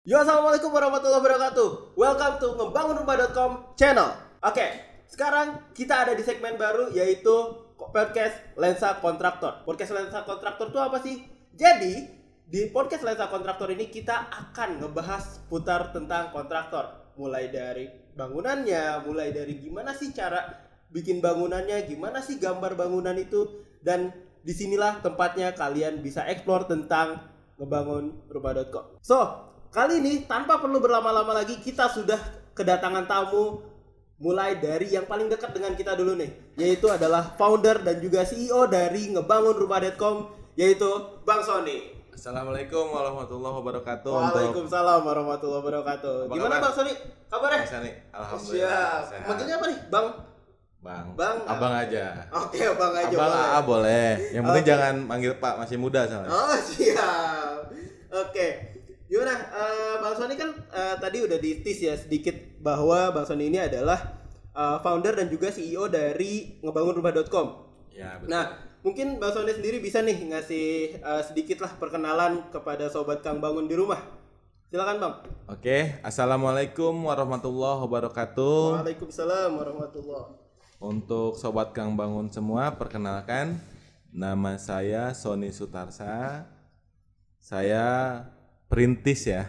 Yo, assalamualaikum warahmatullahi wabarakatuh. Welcome to ngebangunrumah.com channel. Oke, sekarang kita ada di segmen baru yaitu podcast Lensa Kontraktor. Podcast Lensa Kontraktor itu apa sih? Jadi di podcast Lensa Kontraktor ini kita akan ngebahas putar tentang kontraktor, mulai dari bangunannya, mulai dari gimana sih cara bikin bangunannya, gimana sih gambar bangunan itu, dan disinilah tempatnya kalian bisa explore tentang ngebangunrumah.com. So, kali ini tanpa perlu berlama-lama lagi kita sudah kedatangan tamu mulai dari yang paling dekat dengan kita dulu nih, yaitu adalah founder dan juga CEO dari ngebangunrumah.com, yaitu Bang Sony. Assalamualaikum warahmatullahi wabarakatuh. Waalaikumsalam warahmatullahi wabarakatuh. Gimana Bang Sony? Kabarnya? Bang Sony, alhamdulillah. Siap. Manggilnya apa nih? Bang? Abang aja. Oke, Abang aja. Abang AA boleh. Yang penting jangan manggil Pak, masih muda soalnya. Oh, siap. Oke. Gimana, Bang Sony kan tadi udah di-tease ya sedikit bahwa Bang Sony ini adalah founder dan juga CEO dari ngebangunrumah.com. Ya, betul. Nah, mungkin Bang Sony sendiri bisa nih ngasih sedikit lah perkenalan kepada sobat Kang Bangun di rumah. Silakan Bang. Oke, assalamualaikum warahmatullahi wabarakatuh. Waalaikumsalam warahmatullahi. Untuk sobat Kang Bangun semua, perkenalkan nama saya Sony Sutarsa. Saya perintis ya,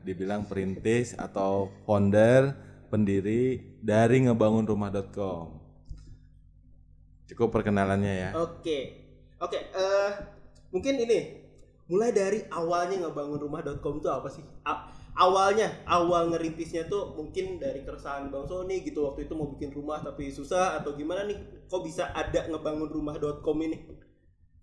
dibilang perintis atau founder, pendiri dari ngebangunrumah.com. Cukup perkenalannya ya. Oke, mungkin ini mulai dari awalnya ngebangunrumah.com itu apa sih? Awal ngerintisnya tuh mungkin dari keresahan Bang Sony gitu, waktu itu mau bikin rumah tapi susah atau gimana nih? Kok bisa ada ngebangunrumah.com ini?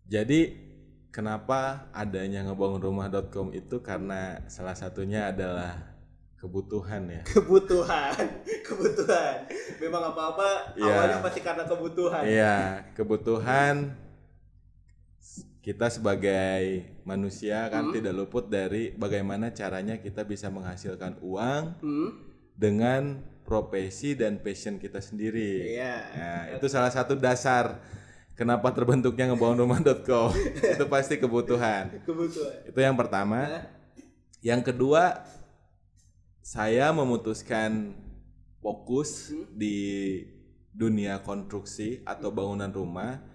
Jadi kenapa adanya ngebangunrumah.com itu karena salah satunya adalah kebutuhan ya. Kebutuhan. Memang apa-apa awalnya pasti karena kebutuhan. Iya, kebutuhan. Kita sebagai manusia kan tidak luput dari bagaimana caranya kita bisa menghasilkan uang dengan profesi dan passion kita sendiri. Iya. Nah, itu salah satu dasar kenapa terbentuknya ngebangunrumah.com. Itu pasti kebutuhan. Itu yang pertama. Yang kedua, saya memutuskan fokus di dunia konstruksi atau bangunan rumah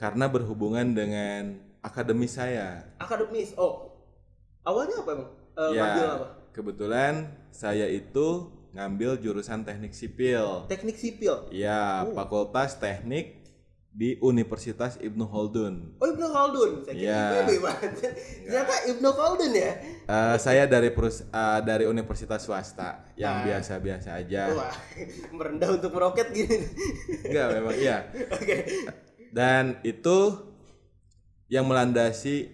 karena berhubungan dengan akademis saya. Akademis. Oh. Awalnya apa Bang? Ngambil apa? Kebetulan saya itu ngambil jurusan teknik sipil. Teknik sipil. Ya, Fakultas Teknik di Universitas Ibnu Khaldun. Oh, Ibnu Khaldun. Saya kira IPB banget. Ternyata Ibnu Khaldun ya. Saya dari universitas swasta yang biasa-biasa aja. Wah, merendah untuk meroket gini. Enggak, memang iya. Oke. Dan itu yang melandasi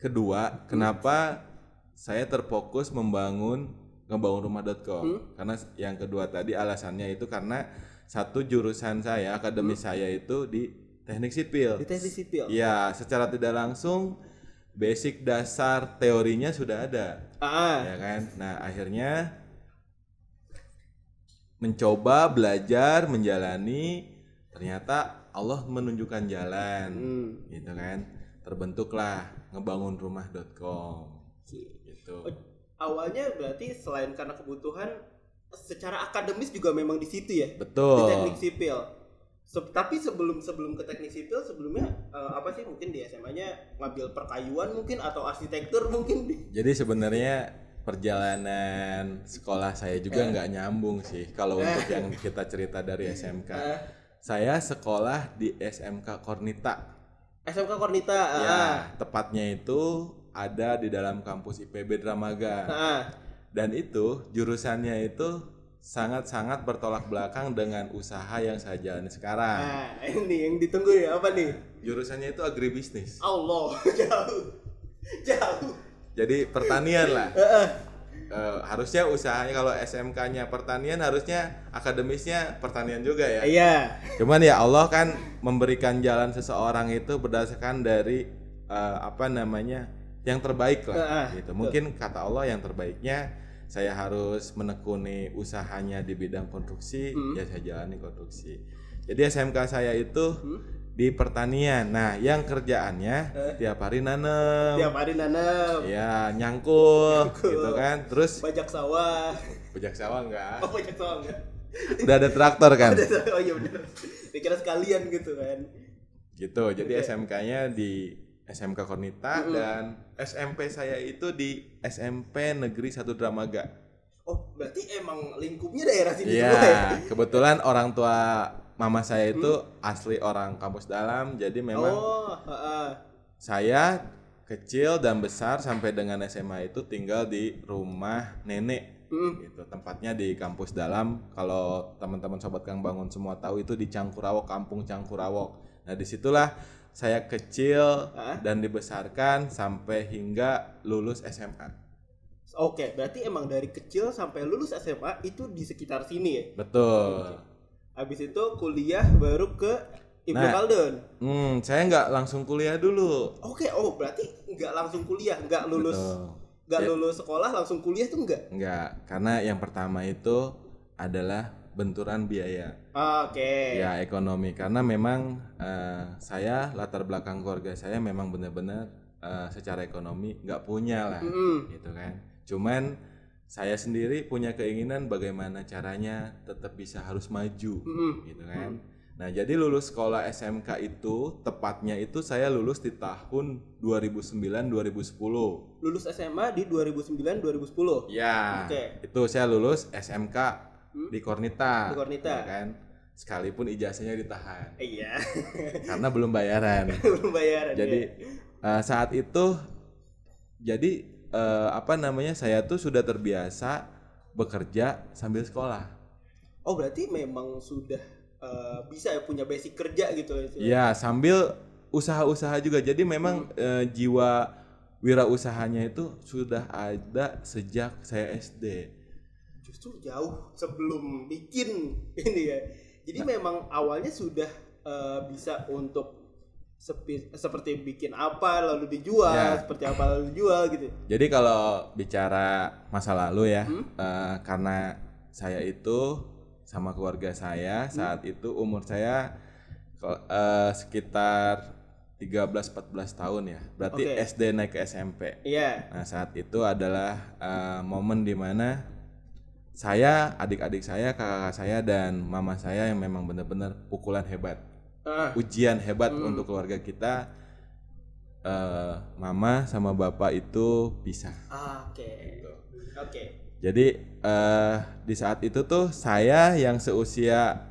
kedua, kenapa saya terfokus membangun ngebangunrumah.com. Karena yang kedua tadi alasannya itu karena satu jurusan saya, akademis saya itu di teknik sipil. Di teknik sipil. Iya, secara tidak langsung basic dasar teorinya sudah ada. Ya kan? Nah, akhirnya mencoba belajar, menjalani, ternyata Allah menunjukkan jalan. Gitu kan. Terbentuklah ngebangunrumah.com. Gitu. Awalnya berarti selain karena kebutuhan, secara akademis juga memang di situ ya. Betul. Di teknik sipil. Tapi sebelum ke teknik sipil, sebelumnya apa sih, mungkin di SMA-nya ngambil perkayuan mungkin atau arsitektur mungkin. Jadi sebenarnya perjalanan sekolah saya juga nggak nyambung sih kalau untuk yang kita cerita dari SMK. Saya sekolah di SMK Kornita. SMK Kornita. Ya, tepatnya itu ada di dalam kampus IPB Dramaga. Dan itu jurusannya itu sangat-sangat bertolak belakang dengan usaha yang saya jalani sekarang. Ini yang ditunggu ya, apa nih? Jurusannya itu agribisnis. Allah, jauh. Jadi pertanian lah. Harusnya usahanya kalau SMK-nya pertanian, harusnya akademisnya pertanian juga ya. Iya. Cuman ya Allah kan memberikan jalan seseorang itu berdasarkan dari yang terbaik lah. Gitu. Mungkin kata Allah yang terbaiknya saya harus menekuni usahanya di bidang konstruksi, ya saya jalani konstruksi. Jadi SMK saya itu di pertanian. Nah, yang kerjaannya tiap hari nanam. Tiap hari nanam. Ya, nyangkul gitu kan. Terus Bajak sawah. bajak sawah enggak? Oh, bajak sawah enggak? Udah ada traktor kan? Oh iya benar. Dikira sekalian gitu kan. Gitu. Jadi SMK-nya di SMK Kornita dan SMP saya itu di SMP Negeri 1 Dramaga. Oh, berarti emang lingkupnya daerah sini Iya, semua ya? kebetulan orang tua mama saya itu asli orang Kampus Dalam, jadi memang saya kecil dan besar sampai dengan SMA itu tinggal di rumah nenek. Gitu, tempatnya di Kampus Dalam. Kalau teman-teman sobat Kang Bangun semua tahu itu di Cangkurawok, Kampung Cangkurawok. Nah, disitulah saya kecil dan dibesarkan sampai hingga lulus SMA. Oke, berarti emang dari kecil sampai lulus SMA itu di sekitar sini ya? Betul. Habis itu kuliah baru ke Ibnu Khaldun. Saya nggak langsung kuliah dulu. Oke, berarti nggak langsung kuliah, nggak lulus, lulus sekolah langsung kuliah tuh nggak? Nggak, karena yang pertama itu adalah benturan biaya. Oke. Ya, ekonomi, karena memang saya latar belakang keluarga saya memang benar-benar secara ekonomi nggak punya lah, gitu kan. Cuman saya sendiri punya keinginan bagaimana caranya tetap bisa harus maju, gitu kan. Nah, jadi lulus sekolah SMK itu tepatnya itu saya lulus di tahun 2009-2010. Lulus SMA di 2009-2010. Ya, itu saya lulus SMK di Kornita. Di Kornita. Ya kan? Sekalipun ijazahnya ditahan. Iya. Karena belum bayaran. Belum bayaran. Jadi saat itu saya tuh sudah terbiasa bekerja sambil sekolah. Oh, berarti memang sudah bisa ya punya basic kerja gitu ya? Iya, sambil usaha-usaha juga. Jadi memang jiwa wirausahanya itu sudah ada sejak saya SD. Justru jauh sebelum bikin ini ya. Jadi memang awalnya sudah bisa untuk seperti bikin apa lalu dijual, seperti apa lalu dijual gitu. Jadi kalau bicara masa lalu ya, karena saya itu sama keluarga saya saat itu umur saya sekitar 13-14 tahun ya. Berarti SD naik ke SMP. Iya. Nah, saat itu adalah momen dimana saya, adik-adik saya, kakak saya dan mama saya yang memang benar-benar pukulan hebat. Ujian hebat untuk keluarga kita. Mama sama bapak itu pisah. Oke. Jadi di saat itu tuh saya yang seusia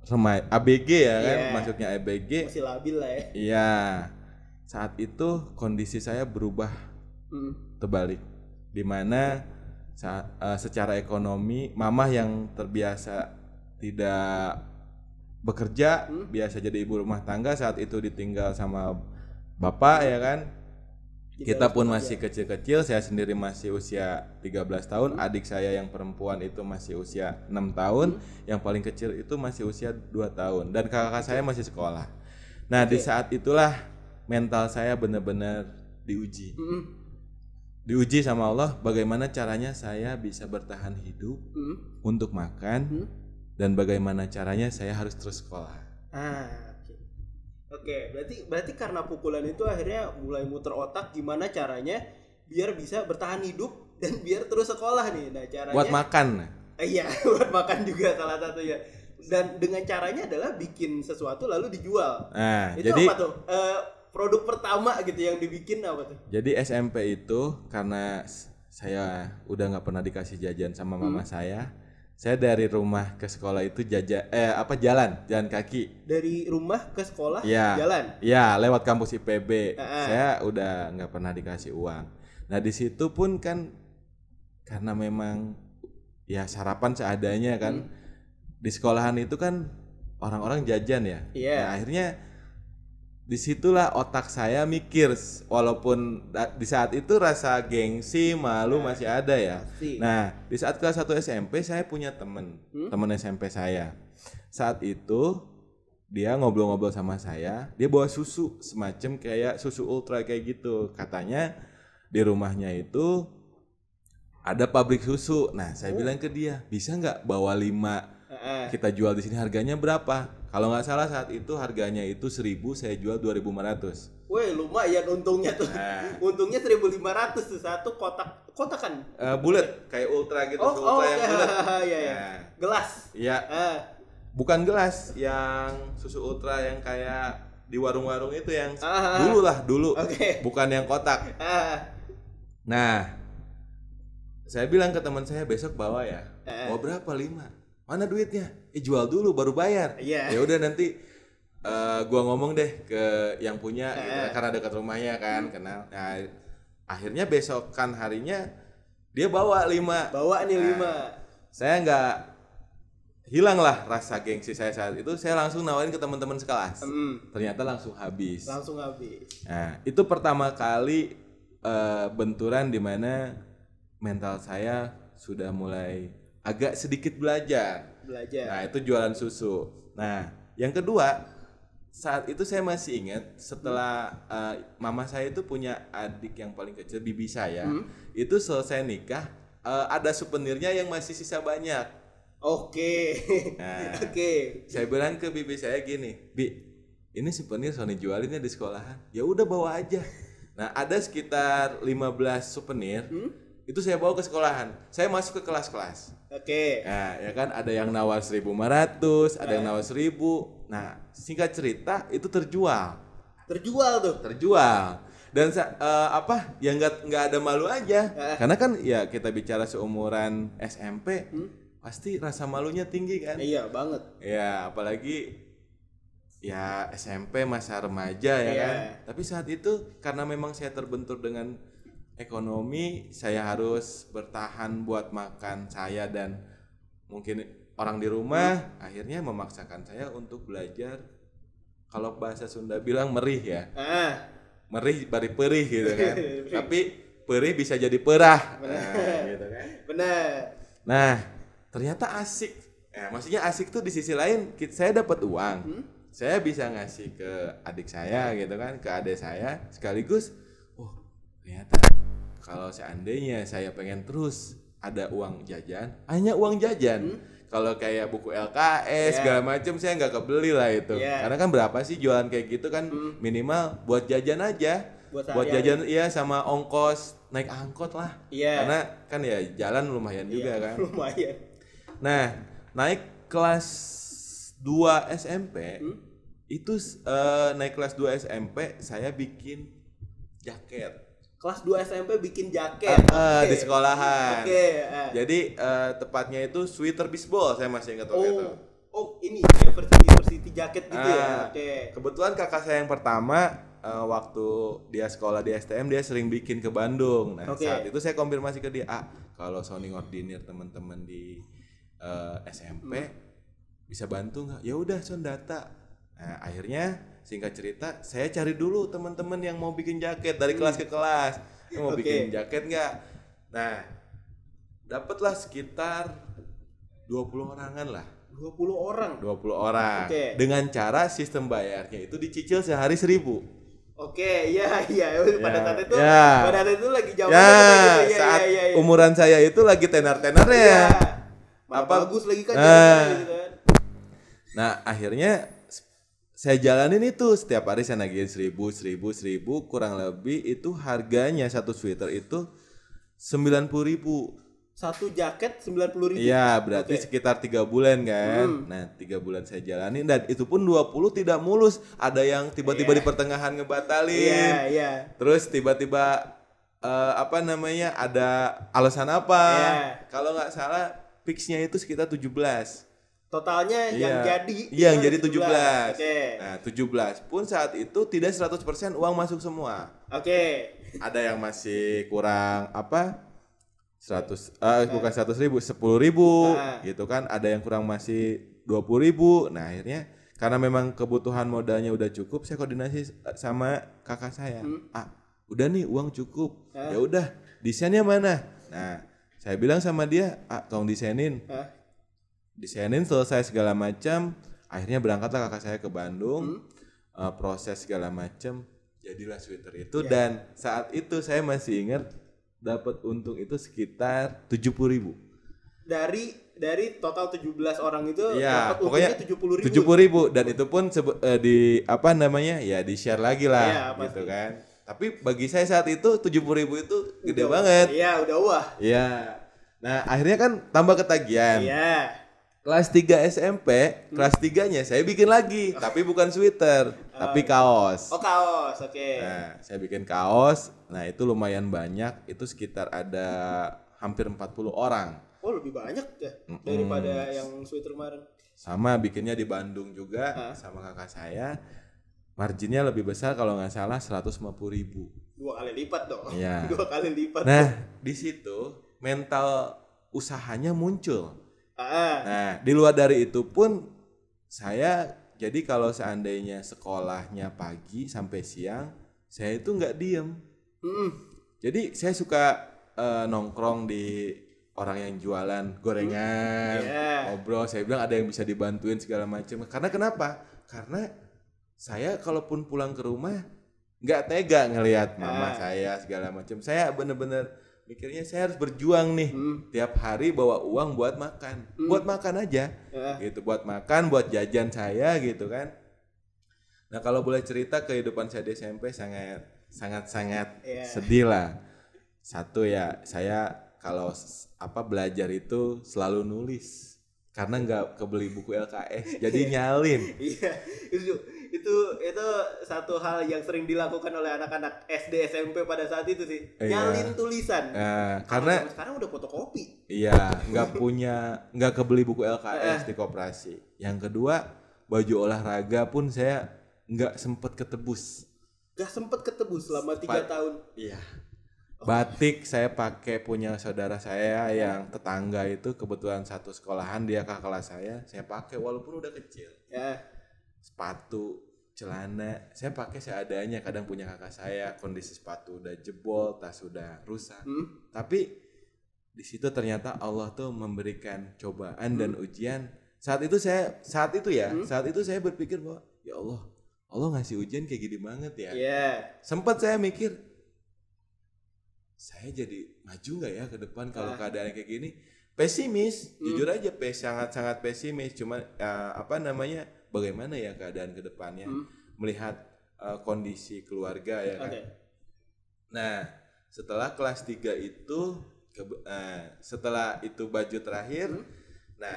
remaja ABG ya kan, masuknya ABG. Masih labil lah ya. Iya. Saat itu kondisi saya berubah terbalik, dimana secara ekonomi mama yang terbiasa tidak bekerja, biasa jadi ibu rumah tangga, saat itu ditinggal sama bapak ya kan. Kita pun masih kecil-kecil, saya sendiri masih usia 13 tahun, adik saya yang perempuan itu masih usia 6 tahun, yang paling kecil itu masih usia 2 tahun dan kakak saya masih sekolah. Nah, di saat itulah mental saya benar-benar diuji. Diuji sama Allah bagaimana caranya saya bisa bertahan hidup untuk makan dan bagaimana caranya saya harus terus sekolah. Oke, berarti karena pukulan itu akhirnya mulai muter otak gimana caranya biar bisa bertahan hidup dan biar terus sekolah nih. Nah, caranya buat makan. Iya, buat makan juga salah satunya. Dan dengan caranya adalah bikin sesuatu lalu dijual. Nah, itu jadi apa tuh? Produk pertama gitu yang dibikin apa tuh? Jadi SMP itu karena saya udah nggak pernah dikasih jajan sama mama saya dari rumah ke sekolah itu jalan kaki. Dari rumah ke sekolah ya, jalan? Iya, lewat kampus IPB. Saya udah nggak pernah dikasih uang. Nah, di situ pun kan karena memang ya sarapan seadanya kan. Di sekolahan itu kan orang-orang jajan ya. Nah, akhirnya disitulah otak saya mikir, walaupun di saat itu rasa gengsi, malu masih ada ya. Nah, di saat kelas 1 SMP saya punya teman SMP saya. Saat itu dia ngobrol-ngobrol sama saya, dia bawa susu semacam kayak susu ultra kayak gitu. Katanya di rumahnya itu ada pabrik susu. Nah, saya bilang ke dia, bisa nggak bawa 5 kita jual di sini harganya berapa? Kalau nggak salah saat itu harganya itu 1.000, saya jual 2.500. Wih, lumayan untungnya tuh. Untungnya 1.500 tuh satu kotak kan? Bulat kayak ultra gitu, ultra yang bulat. Iya. Gelas. Iya. Bukan gelas, yang susu ultra yang kayak di warung-warung itu yang dulu. Okay. Bukan yang kotak. Nah, saya bilang ke teman saya besok bawa ya. Mau berapa? 5. Mana duitnya? Jual dulu baru bayar. Ya udah nanti gua ngomong deh ke yang punya gitu, karena dekat rumahnya kan, kenal. Nah, akhirnya besokan harinya dia bawa 5. Bawa nih 5. Saya nggak hilang lah rasa gengsi saya saat itu. Saya langsung nawarin ke teman-teman sekelas. Ternyata langsung habis. Nah, itu pertama kali benturan di mana mental saya sudah mulai agak sedikit belajar. Nah, itu jualan susu. Nah, yang kedua, saat itu saya masih ingat setelah mama saya itu punya adik yang paling kecil, bibi saya. Itu selesai nikah, ada souvenirnya yang masih sisa banyak. Oke. Nah, saya bilang ke bibi saya gini, "Bi, ini souvenir Sony jualinnya di sekolahan. Ya udah bawa aja." Nah, ada sekitar 15 souvenir. Itu saya bawa ke sekolahan. Saya masuk ke kelas-kelas. Nah, ya kan ada yang nawar 1.500, ada yang nawar 1.000. Nah, singkat cerita itu terjual. Terjual. Dan ya nggak ada malu aja. Karena kan ya kita bicara seumuran SMP, pasti rasa malunya tinggi kan? Iya banget. Ya, apalagi ya SMP masa remaja ya kan. Tapi saat itu karena memang saya terbentur dengan ekonomi, saya harus bertahan buat makan saya dan mungkin orang di rumah, akhirnya memaksakan saya untuk belajar. Kalau bahasa Sunda bilang merih ya. Merih bari perih gitu kan. Tapi perih bisa jadi perah. Gitu kan. Benar. Nah, ternyata asik. Maksudnya asik tuh di sisi lain saya dapat uang. Saya bisa ngasih ke adik saya gitu kan, ke adik saya, sekaligus ternyata kalau seandainya saya pengen terus ada uang jajan, hanya uang jajan. Kalau kayak buku LKS segala macam saya nggak kebeli lah itu. Karena kan berapa sih jualan kayak gitu kan, minimal buat jajan aja. Buat jajan iya, sama ongkos naik angkot lah. Karena kan ya jalan lumayan juga kan. Lumayan. Nah, naik kelas 2 SMP itu naik kelas 2 SMP saya bikin jaket. Kelas 2 SMP bikin jaket di sekolahan. Jadi tepatnya itu sweater baseball, saya masih ingat waktu itu. Ini university jaket gitu ya. Kebetulan kakak saya yang pertama waktu dia sekolah di STM dia sering bikin ke Bandung. Nah, saat itu saya konfirmasi ke dia, kalau Sony ngordinir teman-teman di SMP bisa bantu nggak? Ya udah, Son data. Nah, akhirnya singkat cerita saya cari dulu teman-teman yang mau bikin jaket dari kelas ke kelas. Mau bikin jaket nggak? Nah, dapatlah sekitar 20 orangan lah. 20 orang. Dengan cara sistem bayarnya itu dicicil sehari 1.000. Pada saat itu pada saat itu lagi zaman saat umuran saya itu lagi tenar-tenarnya. Bagus lagi kan gitu kan. Nah, akhirnya saya jalanin itu setiap hari saya nagihin 1.000 kurang lebih itu harganya satu sweater itu 90.000. Satu jaket 90.000. Iya, berarti sekitar 3 bulan kan. Nah, 3 bulan saya jalanin dan itu pun 20 tidak mulus. Ada yang tiba-tiba di pertengahan ngebatalin. Terus tiba-tiba ada alasan apa. Kalau nggak salah fixnya itu sekitar 17. Totalnya yang jadi 17. Nah, 17 pun saat itu tidak 100% uang masuk semua. Ada yang masih kurang 10.000, 10.000 gitu kan. Ada yang kurang masih 20.000. Nah, akhirnya karena memang kebutuhan modalnya udah cukup, saya koordinasi sama kakak saya. Udah nih uang cukup. Ya udah, desainnya mana? Nah, saya bilang sama dia, tolong desainin. Desainin selesai segala macam, akhirnya berangkatlah kakak saya ke Bandung, proses segala macam, jadilah sweater itu. Dan saat itu saya masih ingat dapat untung itu sekitar 70.000 dari dari total 17 orang itu Iya, dapat pokoknya untungnya 70.000. 70.000 dan itu pun di apa namanya ya di share lagi lah Iya, gitu pasti. kan. Tapi bagi saya saat itu 70.000 itu gede banget. Iya, udah wah. Iya. Nah akhirnya kan tambah ketagihan. Iya. Kelas 3 SMP, kelas 3-nya saya bikin lagi, tapi bukan sweater, tapi kaos. Oh, kaos, oke. Nah, saya bikin kaos. Nah, itu lumayan banyak, itu sekitar ada hampir 40 orang. Oh, lebih banyak ya daripada yang sweater kemarin. Sama bikinnya di Bandung juga sama kakak saya. Marginnya lebih besar kalau nggak salah 150.000. 2 kali lipat dong. Iya. 2 kali lipat. Nah, di situ mental usahanya muncul. Ah. Nah, di luar dari itu pun saya jadi kalau seandainya sekolahnya pagi sampai siang, saya itu nggak diem. Jadi saya suka nongkrong di orang yang jualan gorengan, ngobrol. Saya bilang ada yang bisa dibantuin segala macam. Karena kenapa? Karena saya kalaupun pulang ke rumah nggak tega ngelihat mama saya segala macam. Saya bener-bener mikirnya saya harus berjuang nih tiap hari bawa uang buat makan, buat makan aja, gitu, buat makan, buat jajan saya gitu kan. Nah kalau boleh cerita kehidupan saya di SMP sangat sedih lah. Satu ya saya kalau belajar itu selalu nulis karena nggak kebeli buku LKS jadi nyalin. Iya, itu satu hal yang sering dilakukan oleh anak-anak SD SMP pada saat itu sih. Nyalin tulisan. Karena sekarang udah fotokopi. Iya, nggak kebeli buku LKS di koperasi. Yang kedua, baju olahraga pun saya nggak sempet ketebus. Gak sempet ketebus selama 3 tahun. Iya. Batik saya pakai punya saudara saya yang tetangga itu kebetulan satu sekolahan, dia kakak kelas saya pakai walaupun udah kecil. Ya. Sepatu, celana, saya pakai seadanya. Kadang punya kakak saya kondisi sepatu udah jebol, tas udah rusak. Tapi di situ ternyata Allah tuh memberikan cobaan dan ujian. Saat itu saya berpikir bahwa ya Allah ngasih ujian kayak gini banget ya. Sempat saya mikir saya jadi maju nggak ya ke depan kalau keadaan kayak gini. Pesimis, jujur aja sangat pesimis. Cuma bagaimana ya keadaan ke depannya, melihat kondisi keluarga ya kan. Nah setelah kelas 3 itu setelah itu baju terakhir, nah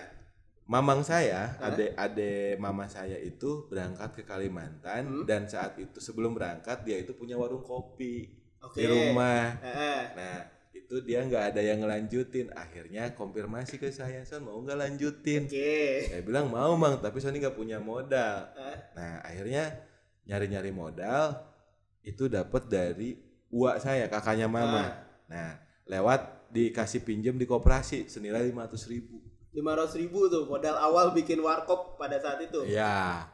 mamang saya, adik mama saya itu berangkat ke Kalimantan dan saat itu sebelum berangkat dia itu punya warung kopi di rumah. Nah itu dia nggak ada yang ngelanjutin, akhirnya konfirmasi ke saya, Son mau nggak lanjutin? Saya bilang mau Bang, tapi Sony nggak punya modal. Nah akhirnya nyari modal itu dapat dari uak saya, kakaknya mama. Nah lewat dikasih pinjam di koperasi senilai 500.000 tuh modal awal bikin warkop pada saat itu. Iya.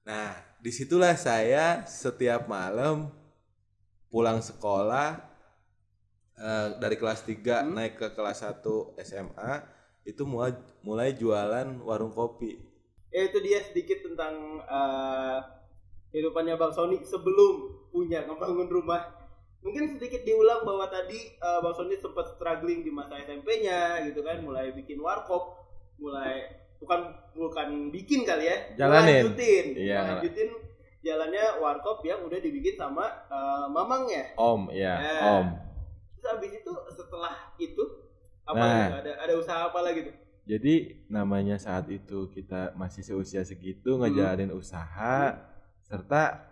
Nah disitulah saya setiap malam pulang sekolah dari kelas 3 naik ke kelas 1 SMA itu mulai jualan warung kopi. Itu dia sedikit tentang kehidupannya Bang Sony sebelum punya ngebangun rumah. Mungkin sedikit diulang bahwa tadi Bang Sony sempat struggling di masa SMP-nya gitu kan, mulai bikin warkop, mulai bukan bikin kali ya, lanjutin jalannya warkop yang udah dibikin sama mamangnya. Om. Terus abis itu setelah itu apa ada usaha apa lagi tuh? Jadi namanya saat itu kita masih seusia segitu ngejalanin usaha, serta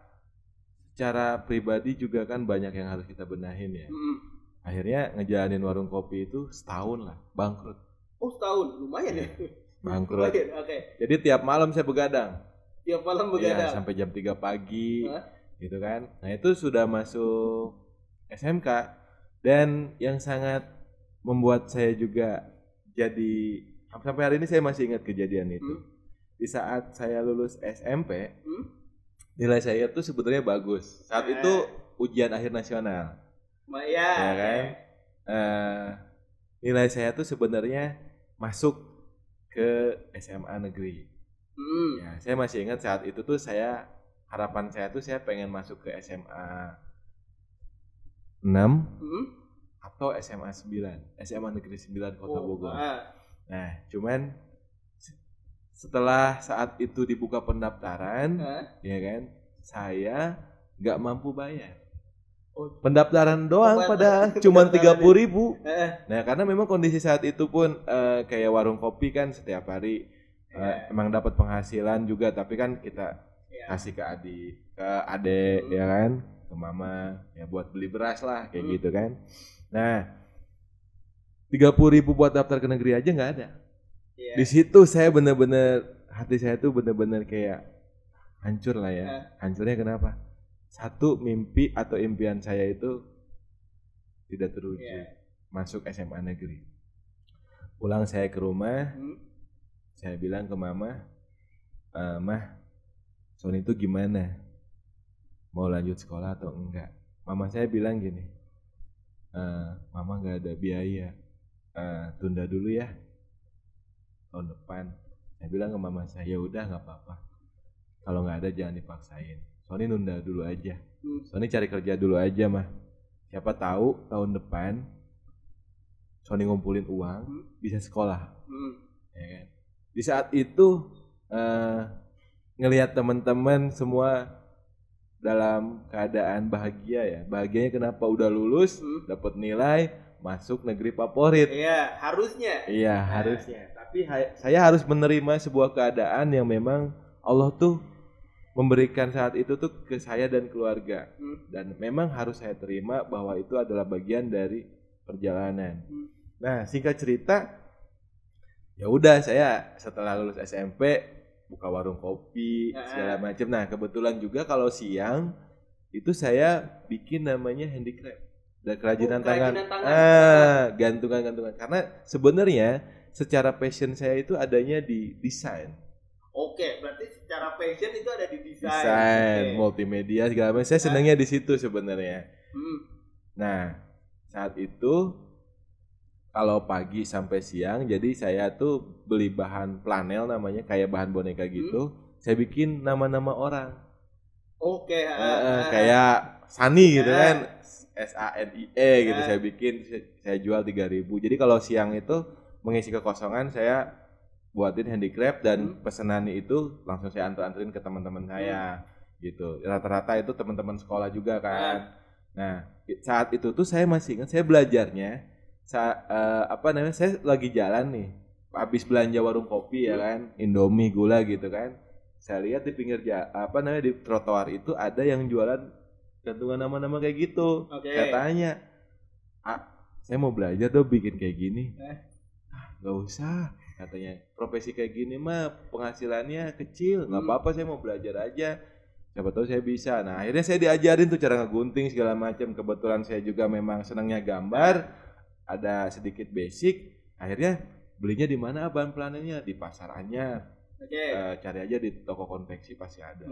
secara pribadi juga kan banyak yang harus kita benahin ya. Akhirnya ngejalanin warung kopi itu setahun lah, bangkrut. Oh setahun, lumayan ya? Bangkrut. Okay. Jadi tiap malam saya begadang. Tiap malam begadang? Iya, sampai jam 3 pagi gitu kan. Nah itu sudah masuk SMK. Dan yang sangat membuat saya juga jadi, sampai hari ini saya masih ingat kejadian itu. Di saat saya lulus SMP, nilai saya tuh sebenarnya bagus. Saat itu ujian akhir nasional. Ya kan? Nilai saya tuh sebenarnya masuk ke SMA negeri. Ya, saya masih ingat saat itu tuh harapan saya tuh saya pengen masuk ke SMA 6 atau SMA 9, SMA Negeri 9 Kota Bogor. Nah, cuman setelah saat itu dibuka pendaftaran, ya kan, saya nggak mampu bayar. Pendaftaran doang pada cuma 30.000. Nah, karena memang kondisi saat itu pun kayak warung kopi kan setiap hari emang dapat penghasilan juga, tapi kan kita kasih ke adek ya kan, ke mama ya buat beli beras lah kayak gitu kan. Nah, 30.000 buat daftar ke negeri aja nggak ada. Di situ saya bener-bener, hati saya tuh bener-bener kayak hancur lah ya. Hancurnya kenapa? Satu, mimpi atau impian saya itu tidak terwujud, masuk SMA negeri. Pulang saya ke rumah, saya bilang ke mama, Mah, Sony itu gimana? Mau lanjut sekolah atau enggak? Mama saya bilang gini, Mama nggak ada biaya, tunda dulu ya, tahun depan. Saya bilang ke mama saya, ya udah nggak apa-apa, kalau nggak ada jangan dipaksain. Sony nunda dulu aja, Sony cari kerja dulu aja mah. Siapa tahu tahun depan Sony ngumpulin uang bisa sekolah. Ya kan? Di saat itu ngelihat teman-teman semua dalam keadaan bahagia ya. Bahagianya kenapa? Udah lulus, dapat nilai, masuk negeri favorit. Iya, harusnya. Iya, harusnya. Tapi saya harus menerima sebuah keadaan yang memang Allah tuh memberikan saat itu tuh ke saya dan keluarga. Dan memang harus saya terima bahwa itu adalah bagian dari perjalanan. Nah, singkat cerita, ya udah saya setelah lulus SMP buka warung kopi segala macam. Nah, kebetulan juga kalau siang itu saya bikin namanya handicraft dan kerajinan tangan. Gantungan-gantungan. Karena sebenarnya secara passion saya itu adanya di desain. Oke, berarti secara passion itu ada di desain. Desain, multimedia segala macam. Saya senangnya di situ sebenarnya. Nah, saat itu kalau pagi sampai siang, jadi saya tuh beli bahan planel namanya, kayak bahan boneka gitu. Saya bikin nama-nama orang. Oke. Kayak Sani gitu kan, SANIE gitu. Saya bikin, saya jual 3.000. Jadi kalau siang itu mengisi kekosongan, saya buatin handicraft dan pesanan itu langsung saya anterin ke teman-teman saya gitu. Rata-rata itu teman-teman sekolah juga kan. Nah, saat itu tuh saya masih ingat saya belajarnya saya lagi jalan nih, habis belanja warung kopi ya kan, Indomie, gula gitu kan. Saya lihat di pinggir di trotoar itu ada yang jualan gantungan nama-nama kayak gitu. Saya tanya, saya mau belajar dong bikin kayak gini. Gak usah, katanya, profesi kayak gini mah penghasilannya kecil, nggak apa-apa, saya mau belajar aja, siapa tahu saya bisa. Nah, akhirnya saya diajarin tuh cara ngegunting segala macam. Kebetulan saya juga memang senangnya gambar, ada sedikit basic. Akhirnya belinya di mana bahan planelnya? Di pasar Anyar. Cari aja di toko konveksi pasti ada.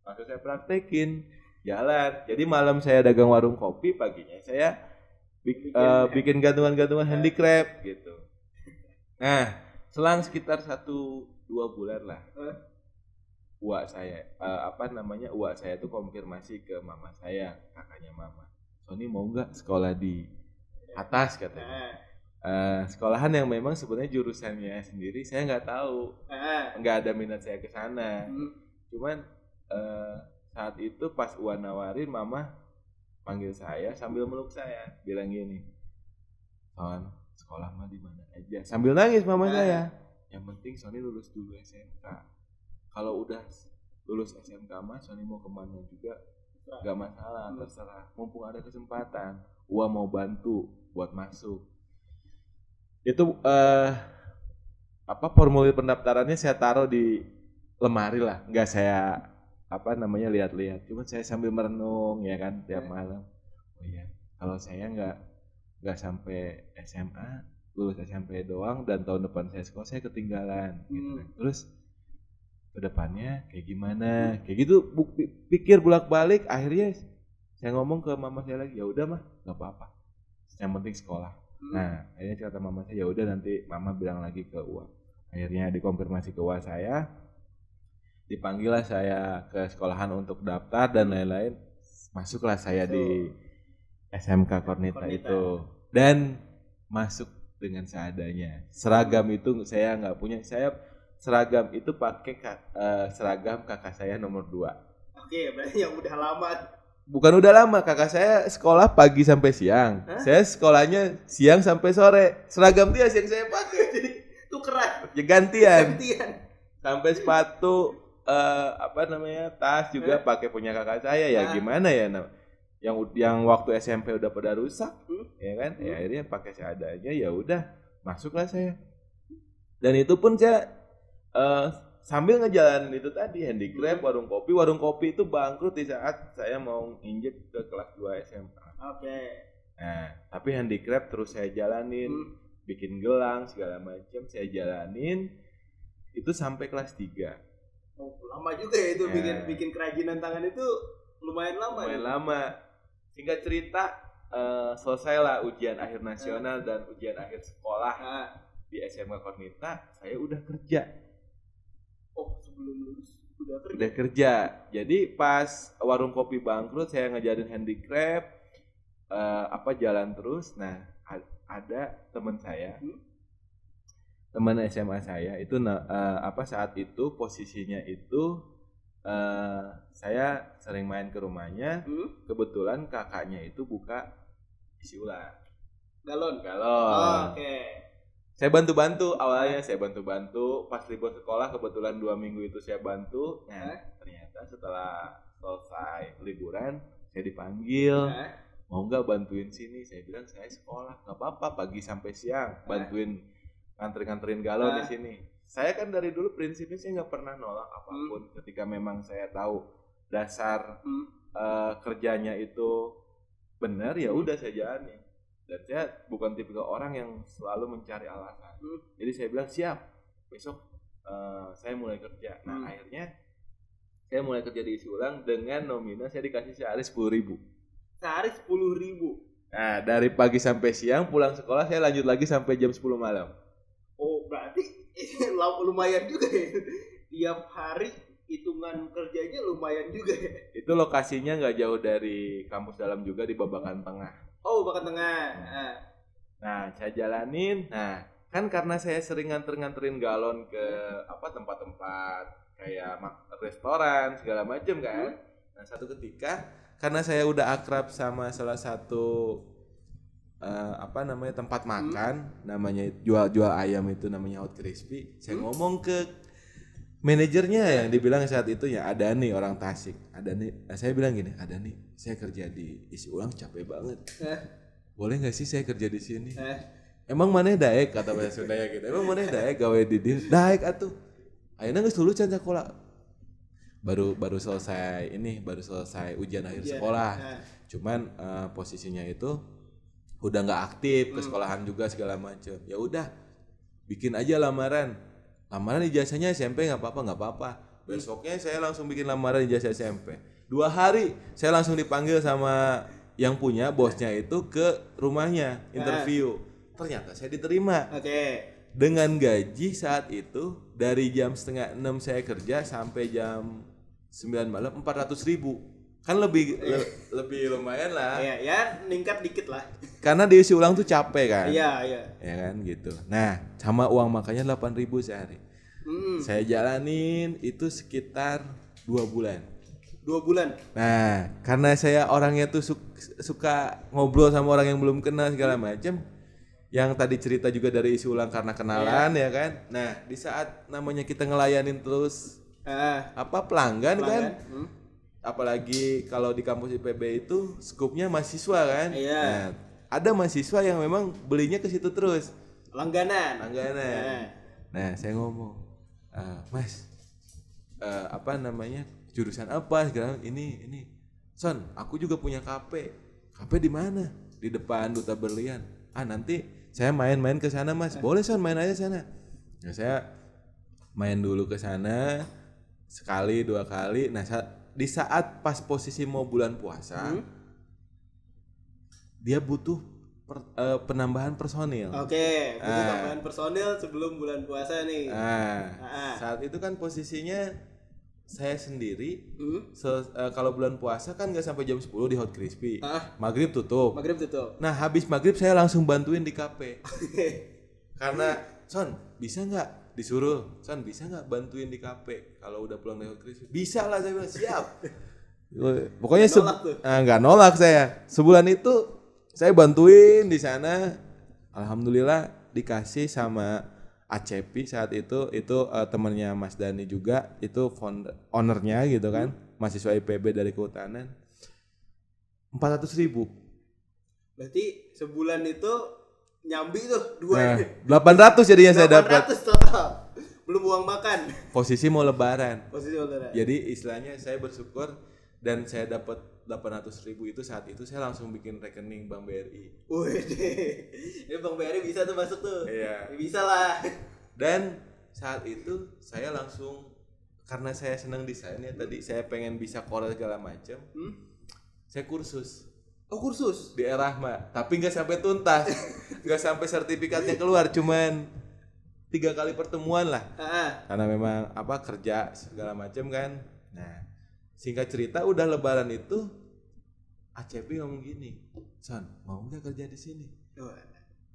Langsung saya praktekin, jalan. Jadi malam saya dagang warung kopi, paginya saya bikin gantungan-gantungan handicraft gitu. Nah, selang sekitar 1-2 bulan lah, uak saya tuh konfirmasi ke mama saya, kakaknya mama, Sony mau nggak sekolah di atas katanya. Sekolahan yang memang sebenarnya jurusannya sendiri saya nggak tahu, nggak ada minat saya ke sana. Cuman saat itu pas uak nawarin, mama panggil saya sambil meluk saya, bilang gini, Son, sekolah mah di mana aja, sambil nangis mama saya. Yang penting Sony lulus dulu SMK. Kalau udah lulus SMK mah Sony mau kemana juga nggak masalah, terserah. Mumpung ada kesempatan, Uwa mau bantu buat masuk. Itu formulir pendaftarannya saya taruh di lemari lah, nggak saya lihat-lihat. Cuma saya sambil merenung ya kan tiap malam. Oh iya, kalau saya nggak sampai SMA, lulus SMP doang, dan tahun depan saya sekolah, saya ketinggalan gitu kan. Terus kedepannya kayak gimana, kayak gitu pikir bolak-balik. Akhirnya saya ngomong ke mama saya lagi, ya udah mah nggak apa-apa, yang penting sekolah. Nah, akhirnya kata mama saya, ya udah nanti mama bilang lagi ke Uwa. Akhirnya dikonfirmasi ke Uwa saya, dipanggillah saya ke sekolahan untuk daftar dan lain-lain. Masuklah saya di SMK Kornita itu, dan masuk dengan seadanya. Seragam itu saya nggak punya. Saya seragam itu pakai seragam kakak saya nomor 2. Oke, berarti yang udah lama. Bukan udah lama, kakak saya sekolah pagi sampai siang. Hah? Saya sekolahnya siang sampai sore. Seragam dia yang saya pakai. Jadi tukeran. Ya, gantian. Sampai sepatu tas juga pakai punya kakak saya. Ya gimana ya, yang waktu SMP udah pada rusak, ya kan? Ya akhirnya pakai seadanya, ya udah masuklah saya. Dan itu pun saya sambil ngejalanin itu tadi, handicraft, warung kopi itu bangkrut di saat saya mau injek ke kelas 2 SMA. Oke. Nah, tapi handicraft terus saya jalanin, bikin gelang segala macam saya jalanin itu sampai kelas 3. Oh, lama juga ya itu bikin kerajinan tangan itu lumayan lama. Lumayan lama. Singkat cerita selesailah ujian akhir nasional dan ujian akhir sekolah di SMA Kornita, saya udah kerja. Oh, sebelum lulus udah kerja. Jadi pas warung kopi bangkrut, saya ngajarin handicraft, jalan terus. Nah, ada teman saya, teman SMA saya itu saat itu posisinya itu saya sering main ke rumahnya. Kebetulan kakaknya itu buka isi ulang. Galon. Oh, oke. Saya bantu-bantu awalnya, pas libur sekolah kebetulan 2 minggu itu saya bantu. Nah, ternyata setelah selesai liburan saya dipanggil, mau nggak bantuin sini? Saya bilang saya sekolah, nggak apa-apa, pagi sampai siang bantuin nganterin galon di sini. Saya kan dari dulu prinsipnya saya nggak pernah nolak apapun. Ketika memang saya tahu dasar kerjanya itu benar, ya udah saya jalani. Dan saya bukan tipikal orang yang selalu mencari alasan. Jadi saya bilang siap, besok saya mulai kerja. Nah akhirnya saya mulai kerja di isi ulang dengan nominal saya dikasih sehari 10.000. Sehari 10.000. Nah dari pagi sampai siang, pulang sekolah saya lanjut lagi sampai jam 10 malam. Oh berarti lumayan juga ya. Tiap hari hitungan kerjanya lumayan juga ya. Itu lokasinya nggak jauh dari kampus dalam juga, di Babakan Tengah. Oh, Babakan Tengah. Nah, saya jalanin. Nah, kan karena saya sering nganterin galon ke tempat-tempat kayak restoran segala macam kan. Nah, satu ketika karena saya udah akrab sama salah satu tempat makan, namanya jual ayam itu namanya Hot Crispy. Saya ngomong ke manajernya yang dibilang saat itu ya, ada nih orang Tasik. Ada nih, saya bilang gini, ada nih, saya kerja di isi ulang capek banget. Boleh nggak sih saya kerja di sini? Emang mana daek, kata bahasa Sundanya gitu. Emang mana daek gawe di dia? Daek atuh. Ayeuna geus lulus can sakola. Baru selesai ujian akhir sekolah. Cuman posisinya itu udah nggak aktif ke sekolahan juga segala macam. Ya udah, bikin aja lamaran ijazahnya SMP nggak apa-apa. Besoknya saya langsung bikin lamaran ijazah SMP. 2 hari saya langsung dipanggil sama yang punya bosnya itu ke rumahnya interview. Ternyata saya diterima. Dengan gaji saat itu dari jam 5:30 saya kerja sampai jam 9 malam 400.000. Kan lebih lumayan lah. Ya ningkat dikit lah. Karena diisi ulang tuh capek kan. Iya. Ya kan gitu. Nah, sama uang makannya 8.000 sehari. Saya jalanin itu sekitar 2 bulan. 2 bulan. Nah, karena saya orangnya tuh suka ngobrol sama orang yang belum kenal segala macam. Yang tadi cerita juga dari isi ulang karena kenalan ya kan. Nah, di saat namanya kita ngelayanin terus pelanggan kan. Apalagi kalau di kampus IPB itu skupnya mahasiswa kan. Nah, ada mahasiswa yang memang belinya ke situ terus. Langganan. Nah, saya ngomong, Mas, jurusan apa sekarang? Ini. Son, aku juga punya KP. KP di mana? Di depan Duta Berlian. Nanti saya main-main ke sana, Mas. Boleh, Son, main aja sana. Nah, saya main dulu ke sana sekali 2 kali. Nah, di saat pas posisi mau bulan puasa, dia butuh penambahan personil. Butuh tambahan personil sebelum bulan puasa nih. Saat itu kan posisinya saya sendiri kalau bulan puasa kan nggak sampai jam 10 di Hot Crispy. Maghrib tutup. Nah habis maghrib saya langsung bantuin di kafe. Karena Son bisa nggak disuruh, Son bisa nggak bantuin di kafe kalau udah pulang dari Hot Crispy? Bisa lah, saya bilang siap. Pokoknya nggak nolak saya. Sebulan itu saya bantuin di sana. Alhamdulillah dikasih sama ACP saat itu temannya Mas Dani juga, itu ownernya gitu kan, mahasiswa IPB dari Kehutanan. 400.000. Berarti sebulan itu nyambi tuh 2. Nah, 800 jadinya saya dapat. 800 total. Belum uang makan. Posisi mau lebaran. Lebaran. Jadi istilahnya saya bersyukur dan saya dapat 800.000 itu saat itu saya langsung bikin rekening Bank BRI. Wih, ini Bank BRI bisa tuh masuk tuh. Iya. Bisa lah. Dan saat itu saya langsung, karena saya senang desain ya, tadi saya pengen bisa Corel segala macam. Saya kursus. Oh kursus? Di Erahma, tapi nggak sampai tuntas, nggak sampai sertifikatnya keluar, cuman 3 kali pertemuan lah. Karena memang kerja segala macam kan. Nah. Singkat cerita udah lebaran itu ACP ngomong gini, Son mau nggak kerja di sini?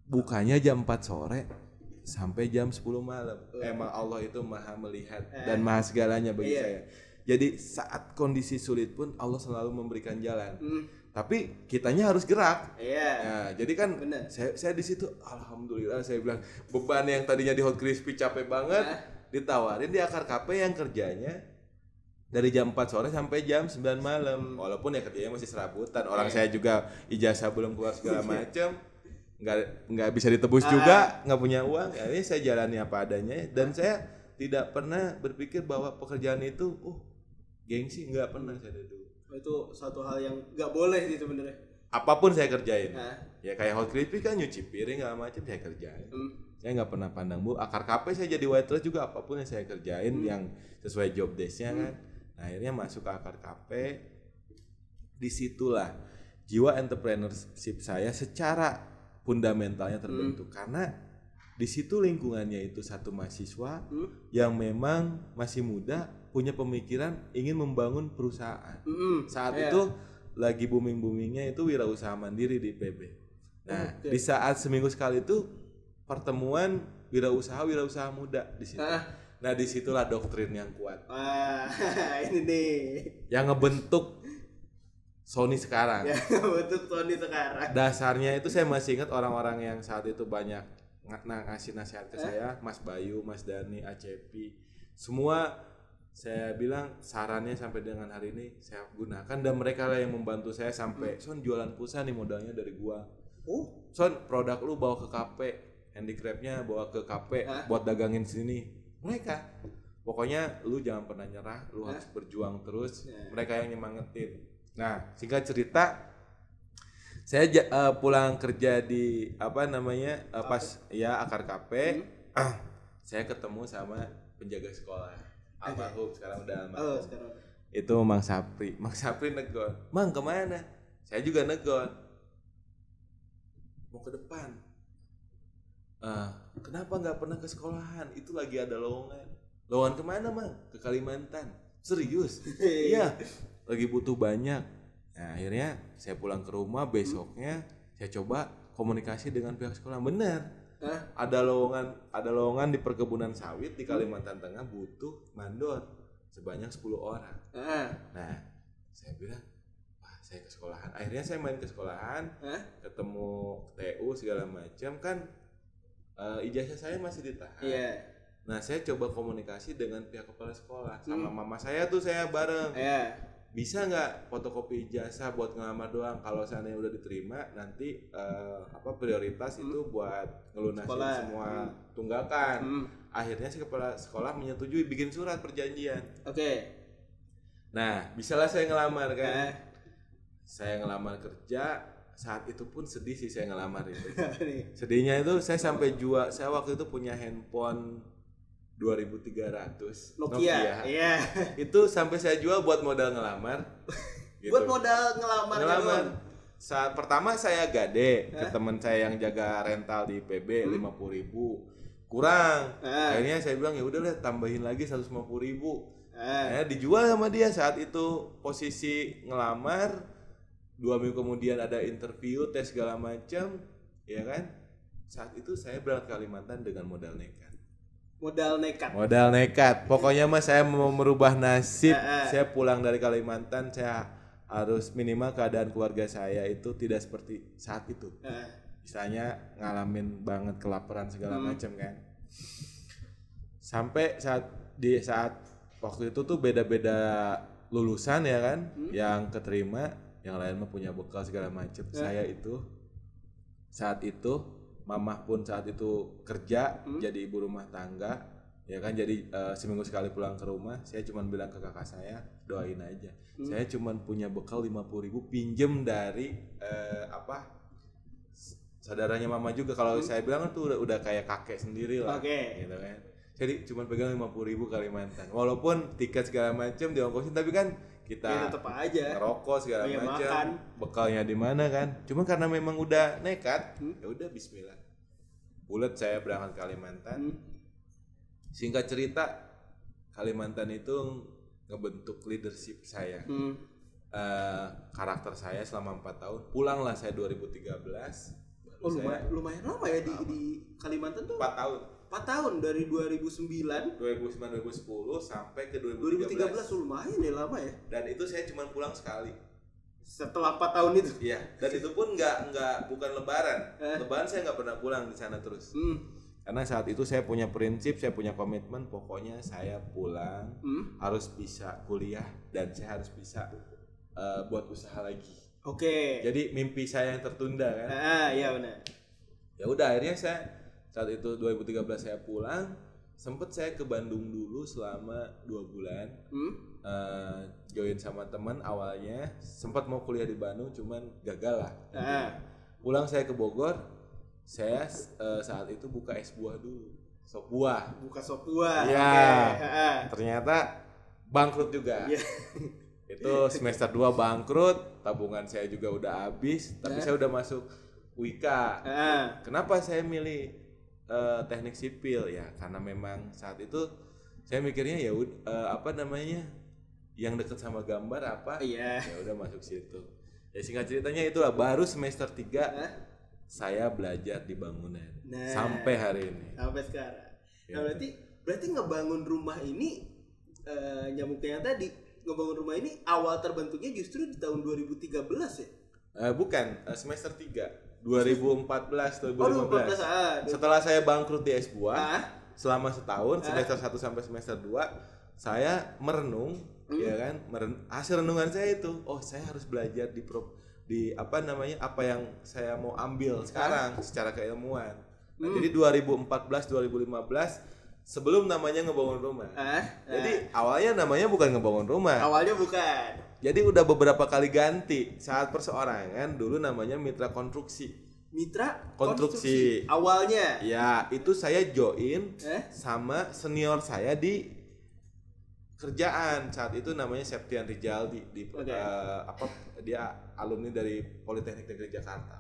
Bukanya jam 4 sore sampai jam 10 malam. Emang Allah itu maha melihat dan maha segalanya bagi saya. Jadi saat kondisi sulit pun Allah selalu memberikan jalan. Tapi kitanya harus gerak. Nah, jadi kan saya di situ alhamdulillah saya bilang beban yang tadinya di Hot Crispy capek banget ditawarin di Akar Cafe yang kerjanya dari jam 4 sore sampai jam 9 malam. Walaupun ya kerjanya masih serabutan. Orang saya juga ijazah belum keluar segala macam. Nggak bisa ditebus juga, nggak punya uang. Akhirnya saya jalani apa adanya dan saya tidak pernah berpikir bahwa pekerjaan itu gengsi, nggak pernah saya dulu. Itu satu hal yang nggak boleh sih sebenarnya. Apapun saya kerjain. Ya kayak Hot Crispy kan nyuci piring segala macam saya kerjain. Saya nggak pernah pandang Akar Cafe saya jadi waiter juga, apapun yang saya kerjain yang sesuai job desk-nya kan. Akhirnya masuk ke Akar Cafe. Disitulah jiwa entrepreneurship saya secara fundamentalnya terbentuk karena di situ lingkungannya itu satu mahasiswa yang memang masih muda, punya pemikiran ingin membangun perusahaan. Saat itu lagi booming-boomingnya itu wirausaha mandiri di PB. Nah, di saat seminggu sekali itu pertemuan wirausaha muda di situ. Nah disitulah doktrin yang kuat. Ini nih. Yang ngebentuk Sony sekarang. Dasarnya itu saya masih ingat orang-orang yang saat itu banyak ngasih nasihat ke saya, Mas Bayu, Mas Dani, ACP. Semua saya bilang sarannya sampai dengan hari ini saya gunakan dan mereka lah yang membantu saya sampai Son jualan pulsa nih modalnya dari gua. Son produk lu bawa ke kafe, handicraftnya bawa ke kafe buat dagangin sini. Mereka pokoknya lu jangan pernah nyerah, lu harus berjuang terus. Mereka yang nyemangetin. Nah singkat cerita saya pulang kerja di pas Akar Cafe. Saya ketemu sama penjaga sekolah almarhum, sekarang udah almarhum. Itu Mang Sapri negon, Mang kemana? Saya juga negon, mau ke depan. Kenapa nggak pernah ke sekolahan? Itu lagi ada lowongan kemana Mang? Ke Kalimantan. Serius? Iya, lagi butuh banyak. Nah akhirnya saya pulang ke rumah, besoknya saya coba komunikasi dengan pihak sekolah. Benar, ada lowongan di perkebunan sawit di Kalimantan Tengah butuh mandor sebanyak 10 orang. Nah saya bilang saya ke sekolahan. Akhirnya saya main ke sekolahan, ketemu TU segala macam kan. Ijazah saya masih ditahan. Nah saya coba komunikasi dengan pihak kepala sekolah sama mama saya tuh saya bareng. Bisa nggak fotokopi ijazah buat ngelamar doang? Kalau seandainya udah diterima nanti prioritas itu buat ngelunasin semua tunggakan. Akhirnya si kepala sekolah menyetujui bikin surat perjanjian. Nah bisalah saya ngelamar kan. Saya ngelamar kerja. Saat itu pun sedih sih saya ngelamar itu. Sedihnya itu saya sampai jual, saya waktu itu punya handphone 2300 Nokia. Itu sampai saya jual buat modal ngelamar. Gitu. Buat modal ngelamar. Saat pertama saya gade ke teman saya yang jaga rental di PB 50.000. Kurang. Akhirnya saya bilang ya udah lah tambahin lagi 150.000. Saya dijual sama dia saat itu, posisi ngelamar. 2 minggu kemudian ada interview, tes segala macam, ya kan? Saat itu saya berangkat ke Kalimantan dengan modal nekat. Modal nekat. Pokoknya mas saya mau merubah nasib. Saya pulang dari Kalimantan, saya harus minimal keadaan keluarga saya itu tidak seperti saat itu. Misalnya ngalamin banget kelaparan segala macam kan. Sampai saat waktu itu tuh beda-beda lulusan ya kan, yang keterima, yang lain mah punya bekal segala macam. Saya itu saat itu, mamah pun saat itu kerja jadi ibu rumah tangga, ya kan, jadi seminggu sekali pulang ke rumah. Saya cuma bilang ke kakak saya, doain aja. Saya cuma punya bekal 50.000 pinjem dari saudaranya mama juga. Kalau saya bilang tuh udah kayak kakek sendiri lah, gitu kan. Jadi cuma pegang 50.000 Kalimantan. Walaupun tiket segala macam diongkosin, tapi kan kita tetap aja ngerokok segala macam, bekalnya di mana kan. Cuma karena memang udah nekat, ya udah bismillah. Bulat saya berangkat Kalimantan. Singkat cerita, Kalimantan itu ngebentuk leadership saya. Karakter saya selama 4 tahun. Pulanglah saya 2013. Lumayan lama ya di Kalimantan tuh. 4 tahun. 4 tahun dari 2009 2010 sampai ke 2013 lumayan ya, lama ya. Dan itu saya cuma pulang sekali. Setelah 4 tahun itu. Iya, dan itu pun bukan lebaran. Lebaran saya nggak pernah pulang di sana terus. Karena saat itu saya punya prinsip, saya punya komitmen, pokoknya saya pulang harus bisa kuliah dan saya harus bisa buat usaha lagi. Jadi mimpi saya yang tertunda kan. Iya benar. Ya udah, akhirnya saya saat itu 2013 saya pulang, sempet saya ke Bandung dulu selama 2 bulan. Join sama teman awalnya, sempat mau kuliah di Bandung cuman gagal lah. Pulang saya ke Bogor, saya saat itu buka es buah dulu, sop buah. Ya, ternyata bangkrut juga. Itu semester 2 bangkrut, tabungan saya juga udah habis, tapi saya udah masuk Wika. Kenapa saya milih teknik sipil? Ya karena memang saat itu saya mikirnya ya yang deket sama gambar apa, ya udah masuk situ. Ya singkat ceritanya itulah, baru semester 3 saya belajar di bangunan sampai hari ini. Sampai sekarang. Nah berarti ngebangun rumah ini, nyambungnya tadi, ngebangun rumah ini awal terbentuknya justru di tahun 2013 ya? Bukan, semester 3 2014 2015. Setelah saya bangkrut di S buah selama setahun, semester 1 sampai semester 2 saya merenung, ya kan, hasil renungan saya itu, saya harus belajar apa yang saya mau ambil sekarang secara keilmuan. Jadi 2014 2015 sebelum namanya ngebangun rumah. Jadi awalnya namanya bukan ngebangun rumah. Awalnya bukan. Jadi udah beberapa kali ganti. Saat perseorangan dulu namanya Mitra Konstruksi. Mitra Konstruksi. Awalnya. Ya, itu saya join sama senior saya di kerjaan. Saat itu namanya Septian Rijaldi dia alumni dari Politeknik Negeri Jakarta.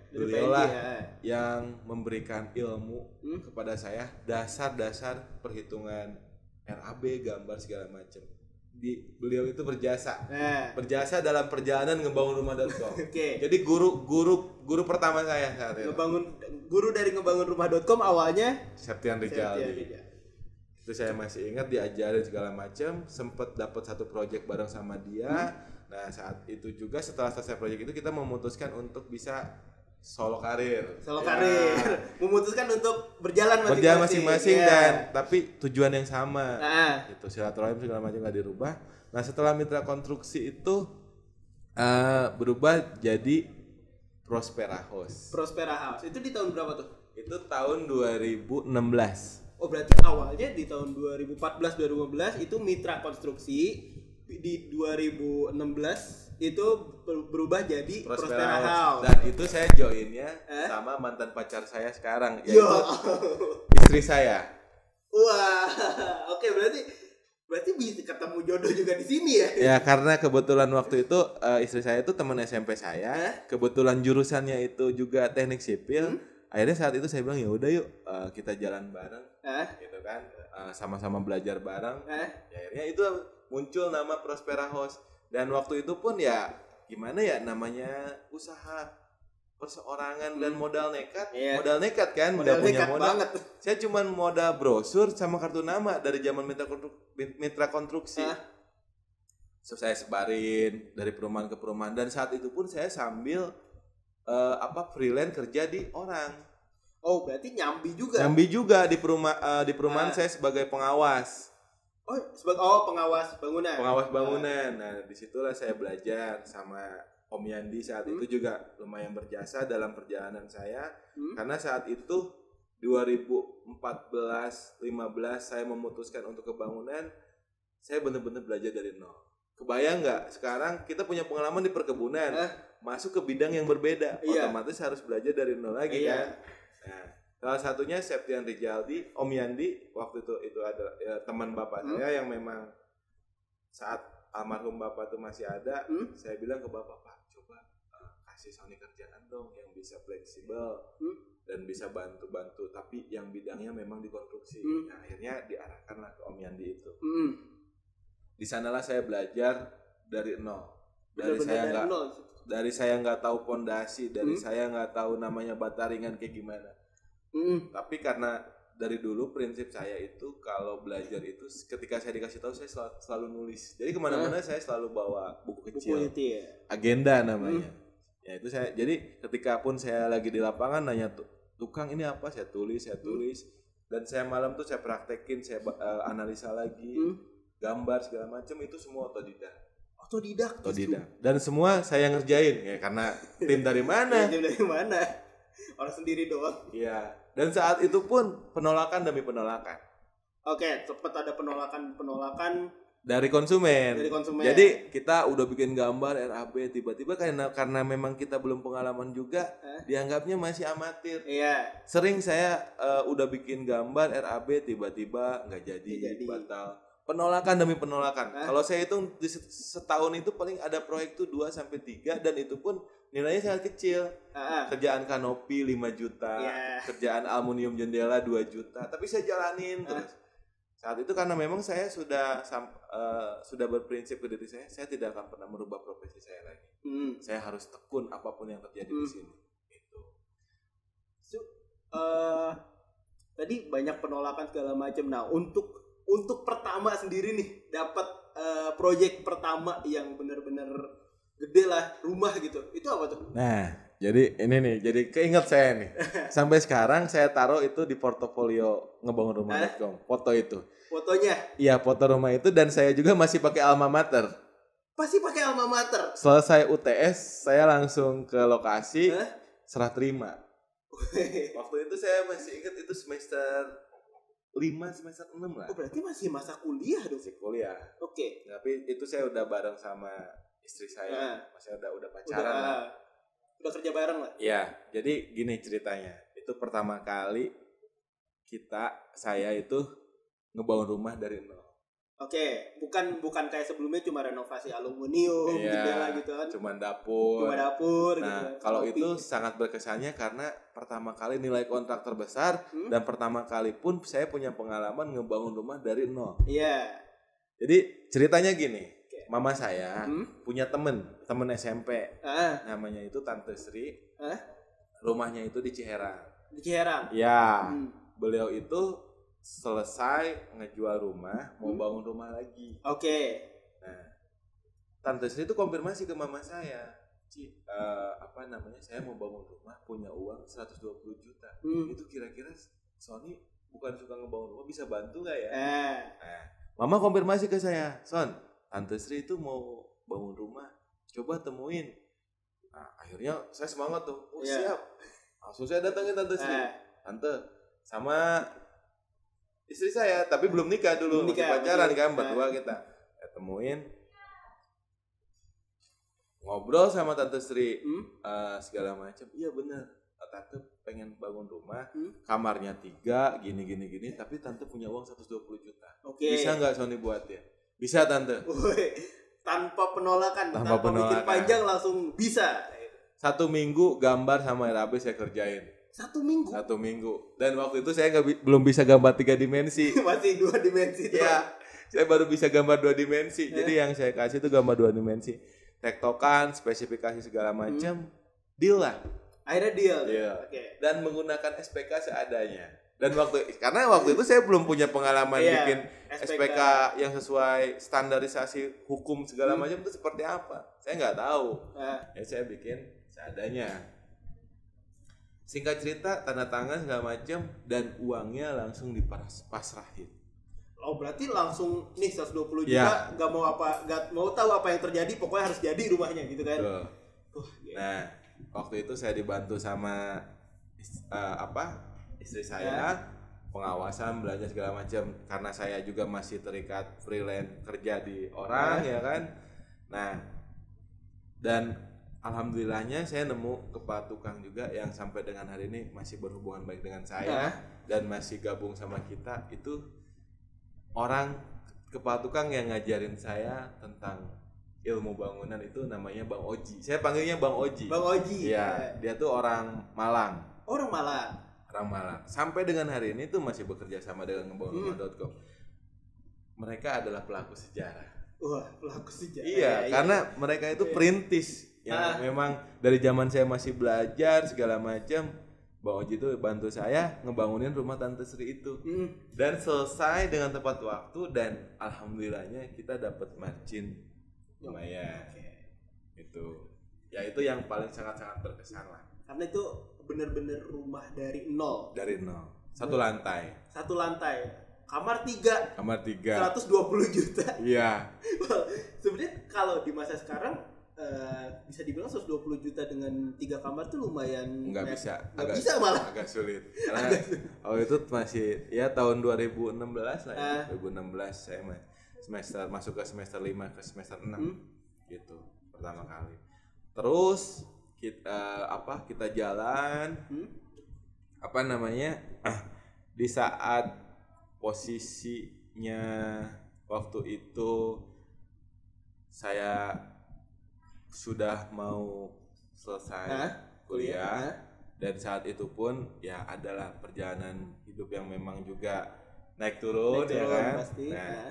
Beliau lah yang memberikan ilmu kepada saya, dasar-dasar perhitungan RAB, gambar segala macam. Beliau itu berjasa dalam perjalanan ngebangun rumah.com. Jadi guru pertama saya saat itu. Guru dari ngebangun rumah.com awalnya Septian Rijaldi. Itu saya masih ingat, diajarin segala macam, sempet dapat satu project bareng sama dia. Nah saat itu juga setelah selesai project itu kita memutuskan untuk bisa solo karir, memutuskan untuk berjalan masing-masing dan tapi tujuan yang sama. Itu silaturahim segala macam nggak dirubah. Nah setelah Mitra Konstruksi itu berubah jadi Prospera House. Itu di tahun berapa tuh? Itu tahun 2016. Berarti awalnya di tahun 2014-2015 itu Mitra Konstruksi, di 2016 itu berubah jadi Prospera House. Dan itu saya joinnya sama mantan pacar saya sekarang, yaitu istri saya. Berarti bisa ketemu jodoh juga di sini ya? Ya karena kebetulan waktu itu istri saya itu teman SMP saya, kebetulan jurusannya itu juga teknik sipil. Akhirnya saat itu saya bilang ya udah yuk kita jalan bareng, gitu kan. sama-sama belajar bareng. Ya, akhirnya itu muncul nama Prospera House. Dan waktu itu pun ya gimana ya, namanya usaha perseorangan dan modal nekat. Modal nekat kan, modal punya nekat modal banget. Saya cuma modal brosur sama kartu nama dari zaman mitra konstruksi. So, saya sebarin dari perumahan ke perumahan, dan saat itu pun saya sambil freelance kerja di orang. Oh, berarti nyambi juga. Nyambi juga di perumahan saya sebagai pengawas. Pengawas bangunan. Pengawas bangunan. Nah, disitulah saya belajar sama Om Yandi saat itu juga lumayan berjasa dalam perjalanan saya. Karena saat itu 2014-15 saya memutuskan untuk ke bangunan, saya benar-benar belajar dari nol. Kebayang nggak? Sekarang kita punya pengalaman di perkebunan, masuk ke bidang yang berbeda, otomatis harus belajar dari nol lagi kan. Nah, salah satunya Septian Rijaldi, Om Yandi, waktu itu ada teman bapak saya yang memang saat almarhum bapak itu masih ada. Saya bilang ke bapak, Pak, coba kasih Sony kerjaan dong yang bisa fleksibel dan bisa bantu-bantu, tapi yang bidangnya memang di konstruksi. Nah, akhirnya diarahkanlah ke Om Yandi itu. Di sanalah saya belajar dari nol. Dari saya nggak tahu pondasi, dari saya nggak tahu namanya bata ringan kayak gimana. Tapi karena dari dulu prinsip saya itu kalau belajar itu ketika saya dikasih tahu saya selalu nulis. Jadi kemana-mana saya selalu bawa buku kecil, agenda namanya. Ya itu saya. Jadi ketika pun saya lagi di lapangan nanya tukang ini apa, saya tulis. Dan saya malam tuh saya praktekin, saya analisa lagi, gambar segala macam, itu semua otodidak. Dan semua saya ngerjain ya, karena tim dari mana? Orang sendiri doang. Iya. Dan saat itu pun penolakan demi penolakan. Oke, cepet ada penolakan dari konsumen. Jadi kita udah bikin gambar RAB, tiba-tiba karena memang kita belum pengalaman juga, dianggapnya masih amatir. Sering saya udah bikin gambar RAB, tiba-tiba nggak jadi, batal. Penolakan demi penolakan. Kalau saya hitung setahun itu paling ada proyek tuh 2-3, dan itu pun nilainya sangat kecil. Kerjaan kanopi 5 juta, kerjaan aluminium jendela 2 juta, tapi saya jalanin terus. Saat itu karena memang saya sudah berprinsip ke diri saya tidak akan pernah merubah profesi saya lagi. Saya harus tekun apapun yang terjadi di sini. Itu. Tadi banyak penolakan segala macam. Nah, untuk pertama sendiri nih, dapat proyek pertama yang benar-benar gede lah, rumah gitu, itu apa tuh? Nah, jadi ini nih, jadi keinget saya nih. Sampai sekarang saya taruh itu di portofolio ngebangunrumah.com. Foto itu. Fotonya? Iya, foto rumah itu, dan saya juga masih pakai alma mater. Pasti pakai alma mater? Selesai UTS, saya langsung ke lokasi, serah terima. Waktu itu saya masih ingat itu semester 5, semester 6 lah. Oh, berarti masih masa kuliah dong? Masih kuliah. Oke. Tapi itu saya udah bareng sama istri saya, masih udah pacaran lah. Udah kerja bareng lah. Iya, jadi gini ceritanya. Itu pertama kali saya itu ngebangun rumah dari nol. Oke, bukan kayak sebelumnya cuma renovasi aluminium, jendela gitu kan. Cuma dapur gitu. Nah, kalau itu sangat berkesannya karena pertama kali nilai kontrak terbesar, dan pertama kali pun saya punya pengalaman ngebangun rumah dari nol. Iya. Jadi ceritanya gini. Mama saya punya temen SMP, namanya itu Tante Sri, rumahnya itu di Ciherang. Di Ciherang? Ya, beliau itu selesai ngejual rumah, mau bangun rumah lagi. Oke. Nah, Tante Sri itu konfirmasi ke mama saya, saya mau bangun rumah, punya uang 120 juta. Itu kira-kira Sony bukan suka ngebangun rumah, bisa bantu nggak ya? Nah, mama konfirmasi ke saya, Son, Tante Sri itu mau bangun rumah, coba temuin. Nah, akhirnya saya semangat tuh. Siap. Langsung saya datangin Tante Sri. Tante, sama istri saya, tapi belum nikah dulu, masih pacaran kan, berdua kita. Temuin, ngobrol sama Tante Sri, segala macam. Iya benar, Tante pengen bangun rumah, kamarnya 3, gini, tapi Tante punya uang 120 juta. Bisa nggak Sony buatin? Bisa Tante. Tanpa penolakan, tanpa mikir panjang langsung bisa. 1 minggu gambar sama RAB saya kerjain. 1 minggu. 1 minggu. Dan waktu itu saya belum bisa gambar 3 dimensi. Masih 2 dimensi. Ya, saya baru bisa gambar 2 dimensi. Jadi yang saya kasih itu gambar 2 dimensi. Tektokan, spesifikasi segala macam, deal lah. Akhirnya deal. Iya. Oke. Dan menggunakan SPK seadanya. Dan karena waktu itu saya belum punya pengalaman bikin SPK yang sesuai standarisasi hukum segala macam itu seperti apa. Saya nggak tahu. Ya saya bikin seadanya. Singkat cerita, tanda tangan segala macam dan uangnya langsung dipasrahin. Oh berarti langsung nih 120 juta nggak mau tahu apa yang terjadi, pokoknya harus jadi rumahnya gitu kan. Nah waktu itu saya dibantu sama istri saya, pengawasan, belanja segala macam, karena saya juga masih terikat freelance kerja di orang ya kan. Nah dan alhamdulillahnya saya nemu kepala tukang juga yang sampai dengan hari ini masih berhubungan baik dengan saya dan masih gabung sama kita. Itu orang kepala tukang yang ngajarin saya tentang ilmu bangunan, itu namanya Bang Oji. Saya panggilnya Bang Oji. Bang Oji. Iya, dia tuh orang Malang. Orang Malang. Sampai dengan hari ini tuh masih bekerja sama dengan ngebangunrumah.com. Mereka adalah pelaku sejarah. Wah, pelaku sejarah. Iya, karena mereka itu perintis. Yang memang dari zaman saya masih belajar segala macam, Bang Oji itu bantu saya ngebangunin rumah Tante Sri itu. Dan selesai dengan tepat waktu dan alhamdulillahnya kita dapat margin lumayan. Itu. Ya itu yang paling sangat-sangat berkesan lah. Karena itu benar-benar rumah dari nol. Dari nol. Satu lantai. Kamar 3. 120 juta. Iya. Sebenarnya kalau di masa sekarang bisa dibilang 120 juta dengan 3 kamar tuh lumayan. Nggak bisa malah. Agak sulit. Karena itu masih ya tahun 2016 lah ya. 2016 saya masuk ke semester 5 ke semester 6 gitu pertama kali. Terus kita jalan di saat posisinya waktu itu saya sudah mau selesai kuliah dan saat itu pun ya adalah perjalanan hidup yang memang juga naik turun ya kan pasti. Nah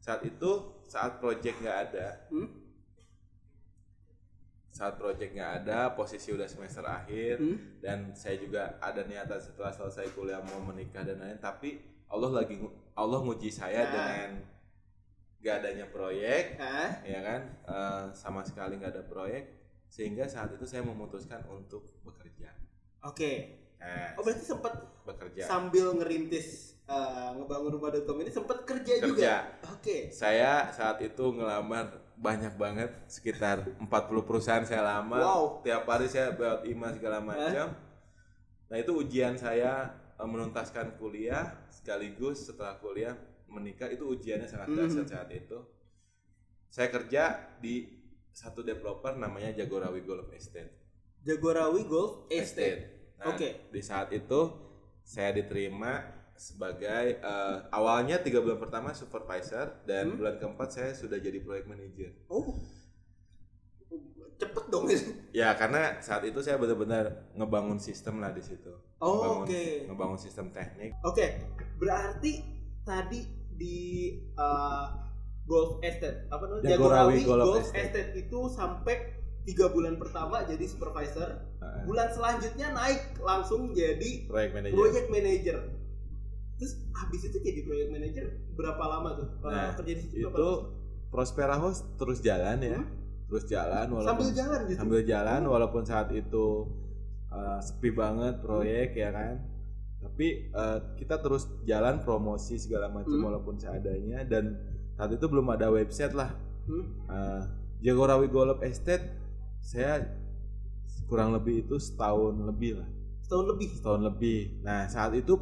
saat project nggak ada posisi udah semester akhir dan saya juga ada niatan setelah selesai kuliah mau menikah dan lain, tapi Allah nguji saya dengan gak adanya proyek ya kan, sama sekali gak ada proyek, sehingga saat itu saya memutuskan untuk bekerja. Berarti sempat bekerja sambil ngerintis ngebangunrumah.com ini, sempat kerja juga. Saya saat itu ngelamar banyak banget, sekitar 40 perusahaan saya lamar. Tiap hari saya buat email segala macam. Nah itu ujian saya menuntaskan kuliah sekaligus setelah kuliah menikah, itu ujiannya sangat dahsyat saat itu. Saya kerja di satu developer namanya Jagorawi Golf Estate. Nah, di saat itu saya diterima sebagai awalnya 3 bulan pertama supervisor dan bulan keempat saya sudah jadi project manager. Cepet dong itu. Ya karena saat itu saya benar-benar ngebangun sistem lah di situ. Ngebangun sistem teknik. Berarti tadi di Golf Estate Jagorawi Golf Estate itu sampai 3 bulan pertama jadi supervisor. Bulan selanjutnya naik langsung jadi project manager. Terus habis itu jadi project manager berapa lama tuh? Kerja di situ itu Prospera House terus jalan ya. Terus jalan walaupun sambil jalan walaupun saat itu sepi banget proyek ya kan. Tapi kita terus jalan promosi segala macam walaupun seadanya, dan saat itu belum ada website lah. Jagorawi Golf Estate saya kurang lebih itu setahun lebih lah. Setahun lebih. Nah saat itu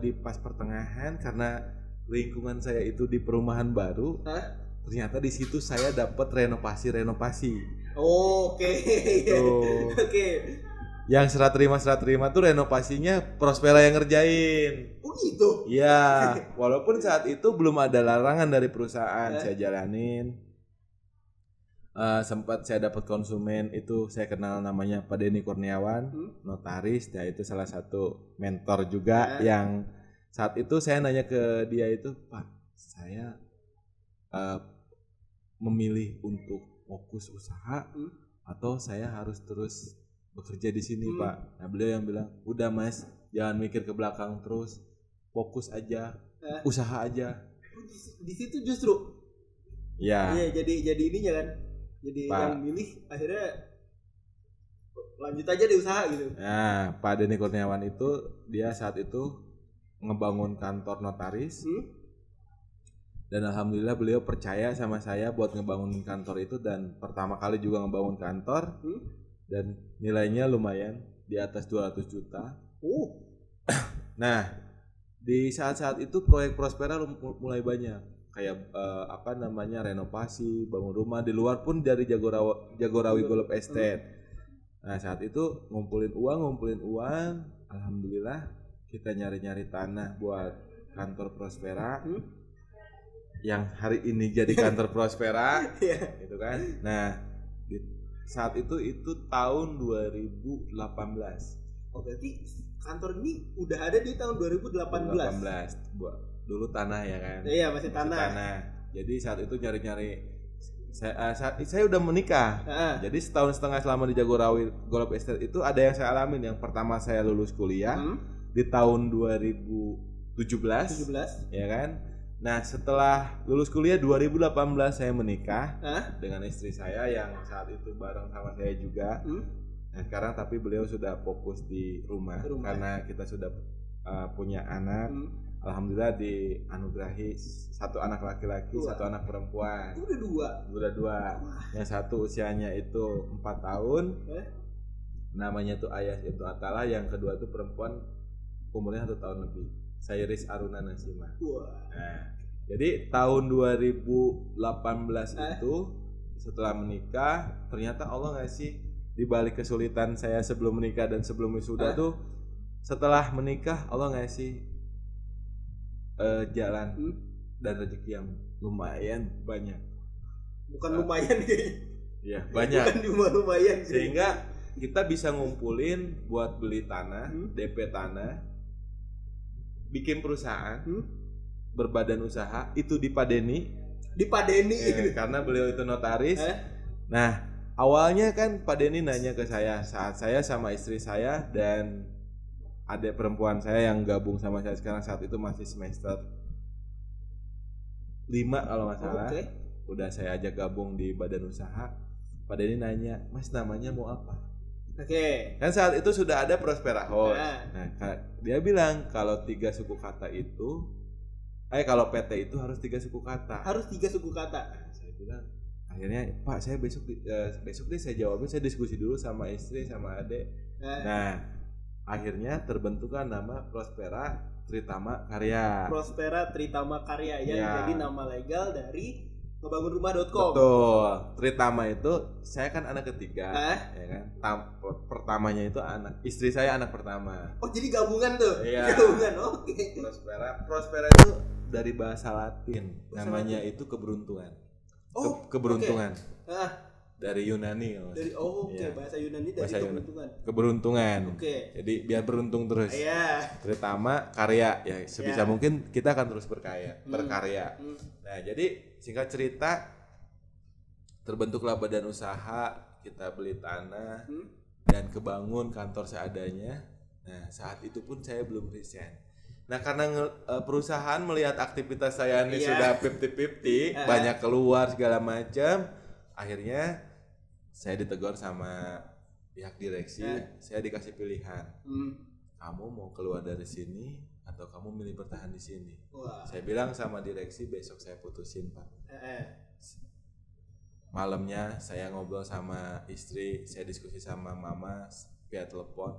di pas pertengahan, karena lingkungan saya itu di perumahan baru, ternyata di situ saya dapat renovasi. Yang serah terima tuh renovasinya Prospera yang ngerjain. Gitu? Iya. Walaupun saat itu belum ada larangan dari perusahaan, saya jalanin. sempat saya dapat konsumen itu, saya kenal namanya Pak Denny Kurniawan, notaris. Ya itu salah satu mentor juga yang saat itu saya nanya ke dia itu, Pak, saya memilih untuk fokus usaha atau saya harus terus bekerja di sini, Pak. Nah beliau yang bilang, udah Mas, jangan mikir ke belakang terus, fokus aja, usaha aja. Di situ justru. Ya. Iya, jadi ininya kan. Jadi Pak, yang milih akhirnya lanjut aja di usaha gitu. Nah, Pak Denny Kurniawan itu dia saat itu ngebangun kantor notaris. Dan alhamdulillah beliau percaya sama saya buat ngebangun kantor itu, dan pertama kali juga ngebangun kantor. Dan nilainya lumayan di atas 200 juta. Nah, di saat-saat itu proyek Prospera mulai banyak. Kayak renovasi, bangun rumah di luar pun dari Jagorawi Golf Estate. Nah saat itu ngumpulin uang, alhamdulillah kita nyari tanah buat kantor Prospera, yang hari ini jadi kantor Prospera, gitu kan. Nah saat itu tahun 2018. Oh berarti kantor ini udah ada di tahun 2018. Dulu tanah ya kan. Iya masih tanah. Jadi saat itu nyari saya udah menikah. Jadi setahun setengah selama di Jagorawi Golf Estate itu ada yang saya alamin. Yang pertama saya lulus kuliah di tahun 2017 ya kan. Nah setelah lulus kuliah 2018 saya menikah dengan istri saya yang saat itu bareng sama saya juga. Nah sekarang tapi beliau sudah fokus di rumah. Karena kita sudah punya anak. Alhamdulillah dianugerahi satu anak laki-laki, satu anak perempuan. Udah dua. Yang satu usianya itu 4 tahun. Namanya tuh Ayas itu Atala. Yang kedua tuh perempuan umurnya 1 tahun lebih. Sayris Aruna Nasima. Nah, jadi tahun 2018 itu setelah menikah, ternyata Allah ngasih di balik kesulitan saya sebelum menikah dan sebelum wisuda tuh, setelah menikah Allah ngasih jalan dan rezeki yang lumayan banyak. Bukan lumayan kayaknya. Ya, banyak. Bukan lumayan. Sehingga kita bisa ngumpulin buat beli tanah, DP tanah, bikin perusahaan, berbadan usaha, itu di Pak Denny. Di Pak Denny. Karena beliau itu notaris. Nah, awalnya kan Pak Denny nanya ke saya saat saya sama istri saya dan adik perempuan saya yang gabung sama saya sekarang saat itu masih semester 5 kalau nggak salah. Udah saya ajak gabung di badan usaha. Pak Denny nanya, Mas namanya mau apa? Kan saat itu sudah ada Prospera House. Nah dia bilang kalau 3 suku kata itu, kalau PT itu harus 3 suku kata. Harus 3 suku kata. Nah, saya bilang akhirnya Pak saya besok deh saya jawabin, saya diskusi dulu sama istri sama adik. Nah akhirnya terbentuklah nama Prospera Tritama Karya. Prospera Tritama Karya yang jadi nama legal dari ngebangunrumah.com. Betul. Tritama itu saya kan anak ketiga, ya kan. Pertamanya itu anak istri saya anak pertama. Oh jadi gabungan tuh? Iya. Gabungan, oke. Prospera itu dari bahasa Latin, namanya itu keberuntungan. Keberuntungan. Dari Yunani. Bahasa Yunani dari keberuntungan. Jadi biar beruntung terus. Terutama karya ya sebisa mungkin kita akan terus berkarya. Nah, jadi singkat cerita terbentuklah badan usaha, kita beli tanah dan kebangun kantor seadanya. Nah, saat itu pun saya belum resign. Nah, karena perusahaan melihat aktivitas saya ini sudah 50-50, banyak keluar segala macam, akhirnya saya ditegur sama pihak direksi, saya dikasih pilihan. Kamu mau keluar dari sini atau kamu milih bertahan di sini? Saya bilang sama direksi besok saya putusin, Pak. Malamnya saya ngobrol sama istri, saya diskusi sama mama via telepon.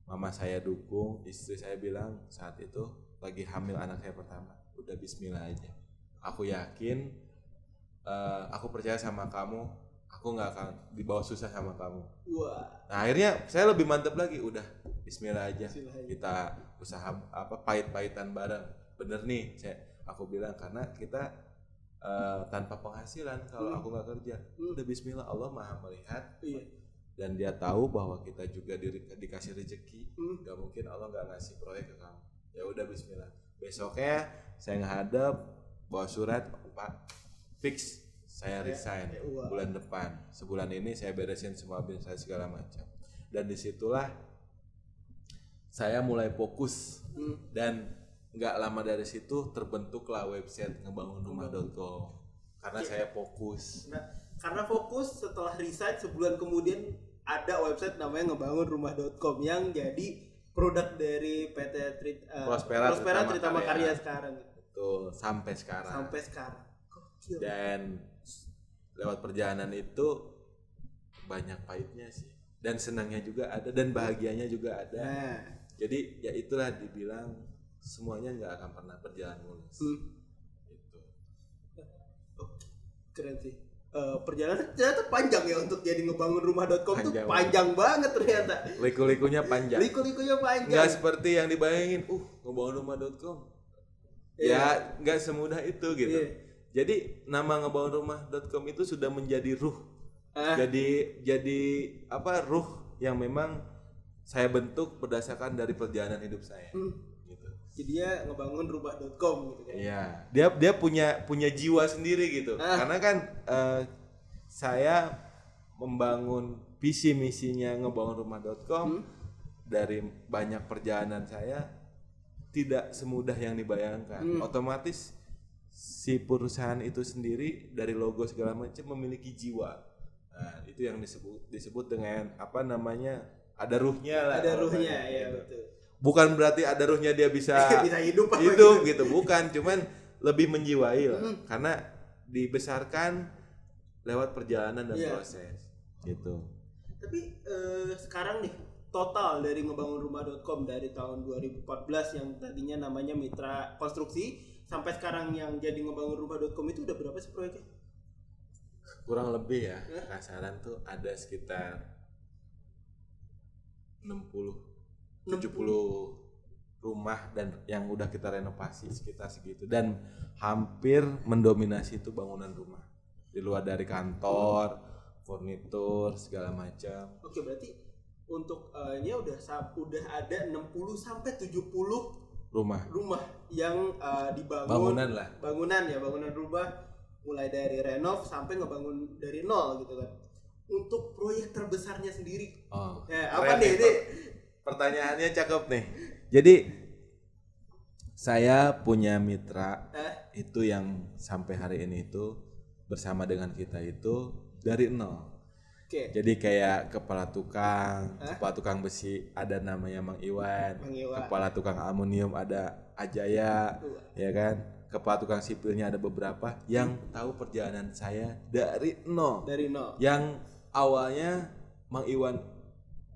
Mama saya dukung, istri saya bilang saat itu lagi hamil anak saya pertama, udah bismillah aja. Aku yakin, aku percaya sama kamu. Aku nggak akan dibawa susah sama kamu. Nah akhirnya saya lebih mantep lagi, udah bismillah aja. Kita usaha pahit-pahitan bareng. Bener nih, aku bilang karena kita tanpa penghasilan kalau aku nggak kerja. Udah Bismillah, Allah maha melihat. Iya. Dan dia tahu bahwa kita juga dikasih rezeki. Gak mungkin Allah nggak ngasih proyek ke kamu. Ya udah Bismillah. Besoknya saya ngadep bawa surat, Pak, fix saya resign bulan depan. Sebulan ini saya beresin semua bisnis saya segala macam. Dan disitulah saya mulai fokus. Dan nggak lama dari situ terbentuklah website ngebangunrumah.com karena saya fokus. Nah, karena fokus setelah resign sebulan kemudian ada website namanya ngebangunrumah.com yang jadi produk dari PT Prospera Tritama Karya sekarang. Betul, sampai sekarang. Gokil. Dan lewat perjalanan itu banyak pahitnya sih. Dan senangnya juga ada dan bahagianya juga ada. Jadi ya itulah dibilang semuanya nggak akan pernah berjalan mulus. Gitu. Keren sih. Perjalanan ternyata panjang ya untuk jadi ngebangunrumah.com tuh panjang banget ternyata. Liku-likunya panjang. Panjang. Nggak seperti yang dibayangin. ngebangunrumah.com. Ya nggak semudah itu gitu. Jadi nama ngebangunrumah.com itu sudah menjadi ruh. Jadi apa ruh yang memang saya bentuk berdasarkan dari perjalanan hidup saya. Jadinya ngebangunrumah.com gitu kan. Iya, dia punya jiwa sendiri gitu. Karena kan saya membangun visi misinya ngebangunrumah.com dari banyak perjalanan saya tidak semudah yang dibayangkan. Otomatis si perusahaan itu sendiri dari logo segala macam memiliki jiwa. Nah, itu yang disebut dengan apa namanya? Ada ruhnya lah. Ada ruhnya, ya betul. Bukan berarti ada ruhnya dia bisa hidup gitu, bukan, cuman lebih menjiwai lah, karena dibesarkan lewat perjalanan dan proses gitu. Tapi sekarang nih total dari ngebangunrumah.com dari tahun 2014 yang tadinya namanya Mitra Konstruksi sampai sekarang yang jadi ngebangunrumah.com itu udah berapa sih proyeknya? Kurang lebih ya, kasaran tuh ada sekitar 70 rumah dan yang udah kita renovasi sekitar segitu, dan hampir mendominasi itu bangunan rumah di luar dari kantor, furnitur segala macam. Oke, berarti untuk ini udah ada 60 sampai 70 rumah yang dibangun. Bangunan rumah mulai dari renov sampai ngebangun dari nol gitu kan. Untuk proyek terbesarnya sendiri. Apa nih ini? Pertanyaannya cakep nih. Jadi saya punya mitra itu yang sampai hari ini itu bersama dengan kita itu dari nol. Jadi kayak kepala tukang besi ada namanya Mang Iwan. Kepala tukang aluminium ada Ajaya, ya kan? Kepala tukang sipilnya ada beberapa yang tahu perjalanan saya dari nol. Yang awalnya Mang Iwan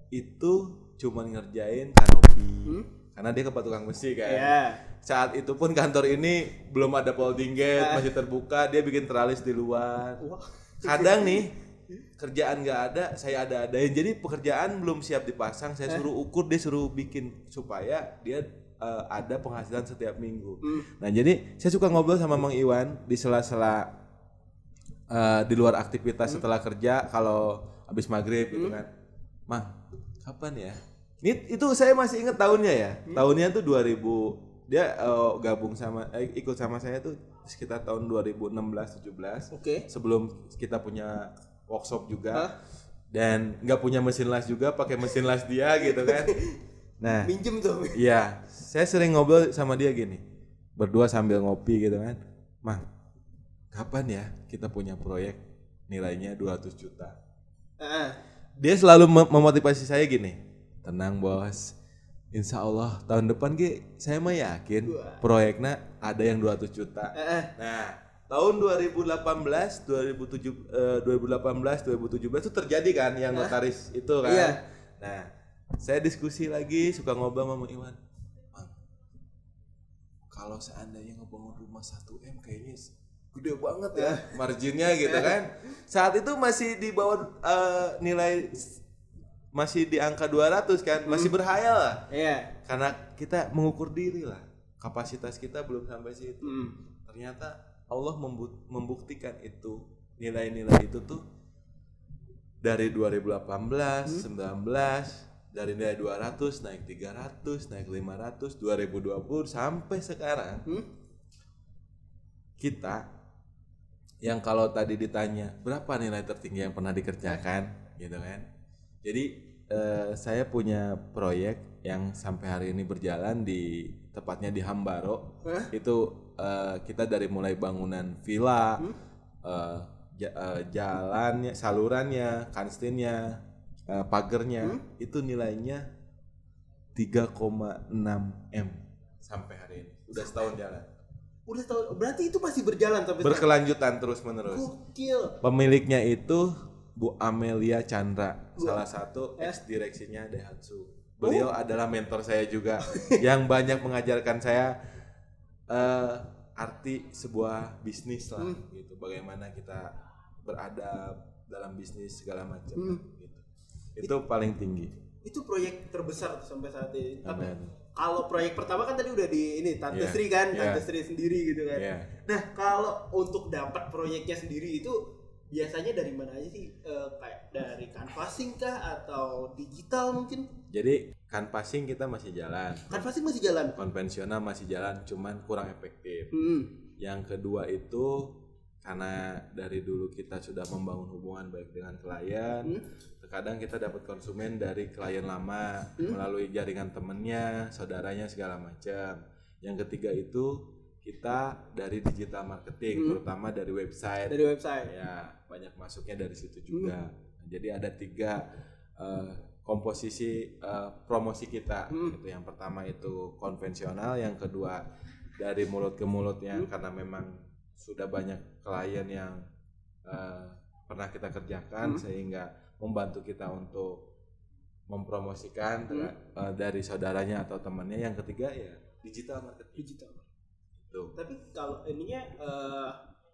itu cuma ngerjain kanopi karena dia kepala tukang besi kan. Saat itu pun kantor ini belum ada folding gate, masih terbuka, dia bikin teralis di luar. Kadang nih kerjaan nggak ada, saya ada-adain. Jadi pekerjaan belum siap dipasang, saya suruh ukur, dia suruh bikin supaya dia ada penghasilan setiap minggu. Nah jadi saya suka ngobrol sama Mang Iwan di sela-sela di luar aktivitas setelah kerja, kalau habis maghrib gitu kan. Mang, kapan ya? Itu saya masih ingat tahunnya ya. Tahunnya tuh 2000. Dia gabung sama ikut sama saya tuh sekitar tahun 2016-17. Sebelum kita punya workshop juga. Dan nggak punya mesin las juga, pakai mesin las dia gitu kan. Nah, minjem tuh. Iya, saya sering ngobrol sama dia gini. Berdua sambil ngopi gitu kan. Mang, kapan ya kita punya proyek nilainya 200 juta? Dia selalu memotivasi saya gini, tenang bos, insya Allah tahun depan saya mah yakin proyeknya ada yang 200 juta. Nah tahun 2017 itu terjadi kan yang notaris itu kan. Nah saya diskusi lagi, suka ngobrol sama Iwan, Mang, kalau seandainya ngebangun rumah 1M kayaknya gede banget ya marginnya gitu kan. Saat itu masih di bawah nilai, masih di angka 200 kan, masih berhayal lah. Karena kita mengukur diri lah, kapasitas kita belum sampai situ. Ternyata Allah membuktikan itu nilai-nilai itu tuh dari 2018, 19 dari nilai 200 naik 300, naik 500, 2020 sampai sekarang. Kita yang kalau tadi ditanya berapa nilai tertinggi yang pernah dikerjakan gitu kan. Jadi saya punya proyek yang sampai hari ini berjalan di tepatnya di Hambaro. Itu kita dari mulai bangunan villa, jalannya, salurannya, kantinnya, pagernya, itu nilainya 3,6 M sampai hari ini. Udah setahun jalan. Udah tahu, berarti itu masih berjalan sampai berkelanjutan terus menerus. Gokil. Pemiliknya itu Bu Amelia Chandra, salah satu ex direksinya Daihatsu. Beliau adalah mentor saya juga yang banyak mengajarkan saya arti sebuah bisnis lah gitu. Bagaimana kita beradab dalam bisnis segala macam gitu. Itu paling tinggi. Itu proyek terbesar sampai saat ini. Amen. Kalau proyek pertama kan tadi udah di ini Tante Sri kan, Tante Sri sendiri gitu kan. Nah, kalau untuk dapat proyeknya sendiri itu biasanya dari mana aja sih? Kayak dari canvassing kah atau digital mungkin? Jadi canvassing kita masih jalan. Canvassing masih jalan. Konvensional masih jalan, cuman kurang efektif. Yang kedua itu karena dari dulu kita sudah membangun hubungan baik dengan klien, terkadang kita dapat konsumen dari klien lama melalui jaringan temennya, saudaranya segala macam. Yang ketiga itu kita dari digital marketing, terutama dari website. Dari website. Ya, banyak masuknya dari situ juga. Jadi ada 3 komposisi promosi kita. Itu yang pertama itu konvensional, yang kedua dari mulut ke mulut yang karena memang sudah banyak klien yang pernah kita kerjakan sehingga membantu kita untuk mempromosikan dari saudaranya atau temannya. Yang ketiga ya digital marketing. Tuh. Tapi kalau ininya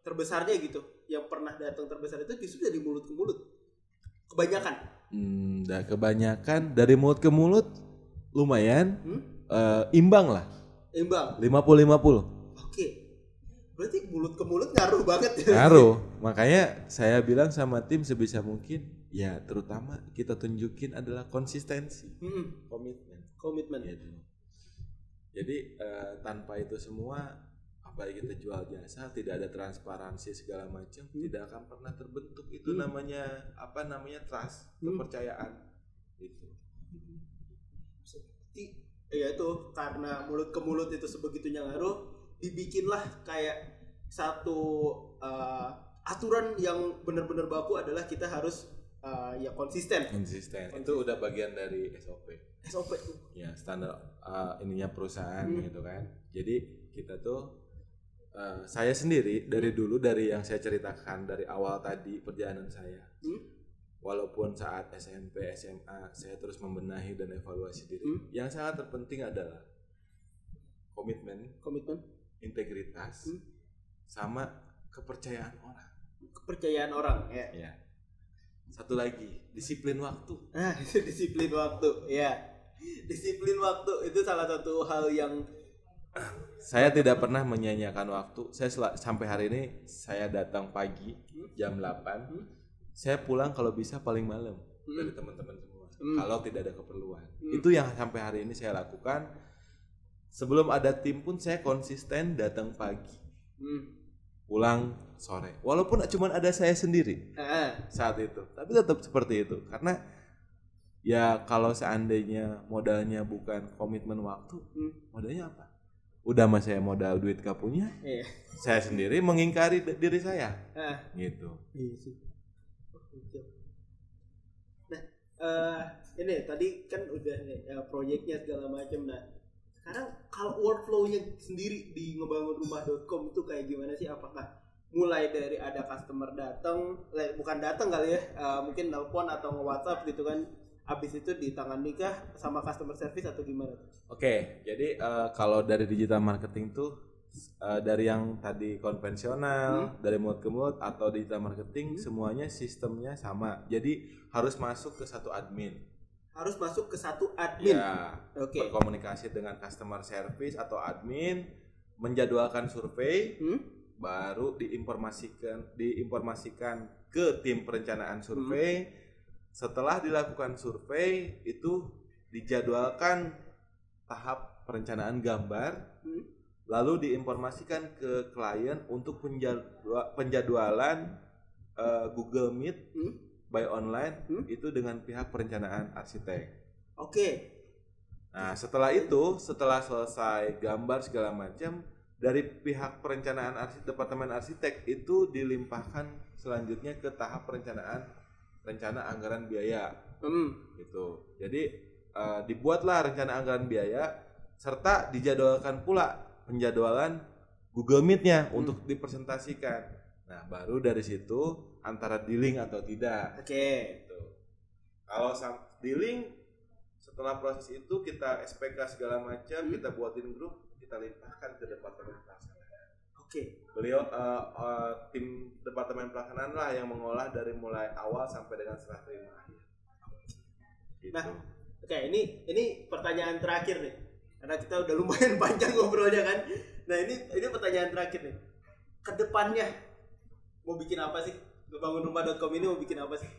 terbesarnya gitu, yang pernah datang terbesar itu justru dari mulut ke mulut. Kebanyakan. Kebanyakan dari mulut ke mulut lumayan imbang lah. Imbang. 50-50. Oke. Berarti mulut ke mulut ngaruh banget ya. Ngaruh. Makanya saya bilang sama tim sebisa mungkin ya terutama kita tunjukin adalah konsistensi. Komitmen gitu. Jadi tanpa itu semua apalagi kita jual jasa tidak ada transparansi segala macam tidak akan pernah terbentuk itu namanya trust, kepercayaan itu. Seperti ya itu karena mulut ke mulut itu sebegitunya ngaruh, dibikinlah kayak satu aturan yang benar-benar baku adalah kita harus ya konsisten. Itu udah bagian dari SOP tuh. Ya standar ininya perusahaan gitu kan. Jadi kita tuh saya sendiri dari dulu, dari yang saya ceritakan dari awal tadi perjalanan saya, walaupun saat SMP, SMA saya terus membenahi dan evaluasi diri, yang sangat terpenting adalah komitmen, integritas, sama kepercayaan orang ya. Satu lagi, disiplin waktu. Disiplin waktu ya. Disiplin waktu itu salah satu hal yang saya tidak pernah menyia-nyiakan waktu. Saya sampai hari ini saya datang pagi jam 8. Saya pulang kalau bisa paling malam dari teman-teman semua. Kalau tidak ada keperluan. Itu yang sampai hari ini saya lakukan. Sebelum ada tim pun saya konsisten datang pagi. Pulang sore. Walaupun cuma ada saya sendiri saat itu. Tapi tetap seperti itu. Karena ya kalau seandainya modalnya bukan komitmen waktu, modalnya apa? Udah mas saya modal duit gak punya, saya sendiri mengingkari diri saya, gitu. Nah, ini tadi kan udah proyeknya segala macam. Nah, sekarang kalau workflow-nya sendiri di ngebangunrumah.com itu kayak gimana sih? Apakah mulai dari ada customer datang, bukan datang kali ya, mungkin nelpon atau nge-WhatsApp gitu kan? Habis itu ditangani kah sama customer service atau gimana? Oke, jadi kalau dari digital marketing tuh dari yang tadi konvensional, dari mulut ke mulut atau digital marketing, semuanya sistemnya sama. Jadi harus masuk ke satu admin. Ya, berkomunikasi dengan customer service atau admin, menjadwalkan survei, baru diinformasikan ke tim perencanaan survei. Setelah dilakukan survei itu dijadwalkan tahap perencanaan gambar, lalu diinformasikan ke klien untuk penjadwalan Google Meet by online itu dengan pihak perencanaan arsitek. Oke. Nah, setelah itu, setelah selesai gambar segala macam, dari pihak perencanaan departemen arsitek itu dilimpahkan selanjutnya ke tahap rencana anggaran biaya. Gitu. Jadi dibuatlah rencana anggaran biaya serta dijadwalkan pula penjadwalan Google Meet-nya untuk dipresentasikan. Nah, baru dari situ antara dealing atau tidak. Oke. Gitu. Kalau dealing, setelah proses itu kita SPK segala macam, kita buatin grup, kita limpahkan ke departemen pelaksanaan. Oke. Beliau tim departemen pelaksanaan lah yang mengolah dari mulai awal sampai dengan serah terima akhir. Gitu. Nah, oke, ini pertanyaan terakhir nih. Karena kita udah lumayan panjang ngobrolnya kan. Nah, ini pertanyaan terakhir nih. Kedepannya mau bikin apa sih? Ngebangunrumah.com ini mau bikin apa sih?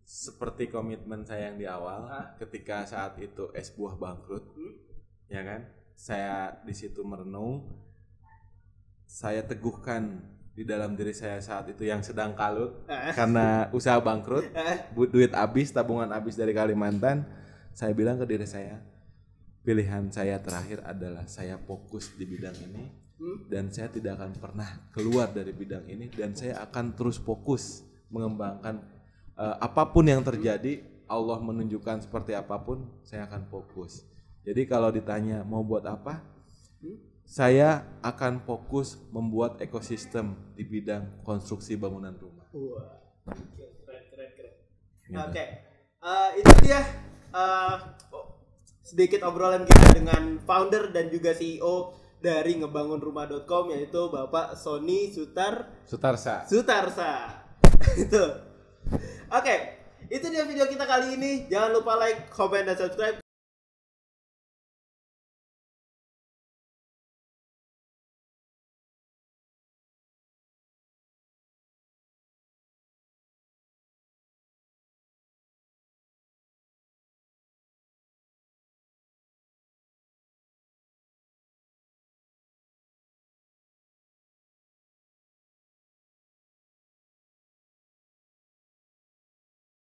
Seperti komitmen saya yang di awal, ketika saat itu es buah bangkrut, ya kan? Saya di situ merenung, saya teguhkan di dalam diri saya saat itu yang sedang kalut karena usaha bangkrut, duit habis, tabungan habis dari Kalimantan. Saya bilang ke diri saya, pilihan saya terakhir adalah saya fokus di bidang ini dan saya tidak akan pernah keluar dari bidang ini dan saya akan terus fokus mengembangkan apapun yang terjadi. Allah menunjukkan seperti apapun, saya akan fokus. Jadi kalau ditanya mau buat apa, saya akan fokus membuat ekosistem di bidang konstruksi bangunan rumah. Wah, keren. Oke, itu dia sedikit obrolan kita dengan founder dan juga CEO dari ngebangunrumah.com, yaitu Bapak Sony Sutarsa. Itu. Oke, itu dia video kita kali ini. Jangan lupa like, comment, dan subscribe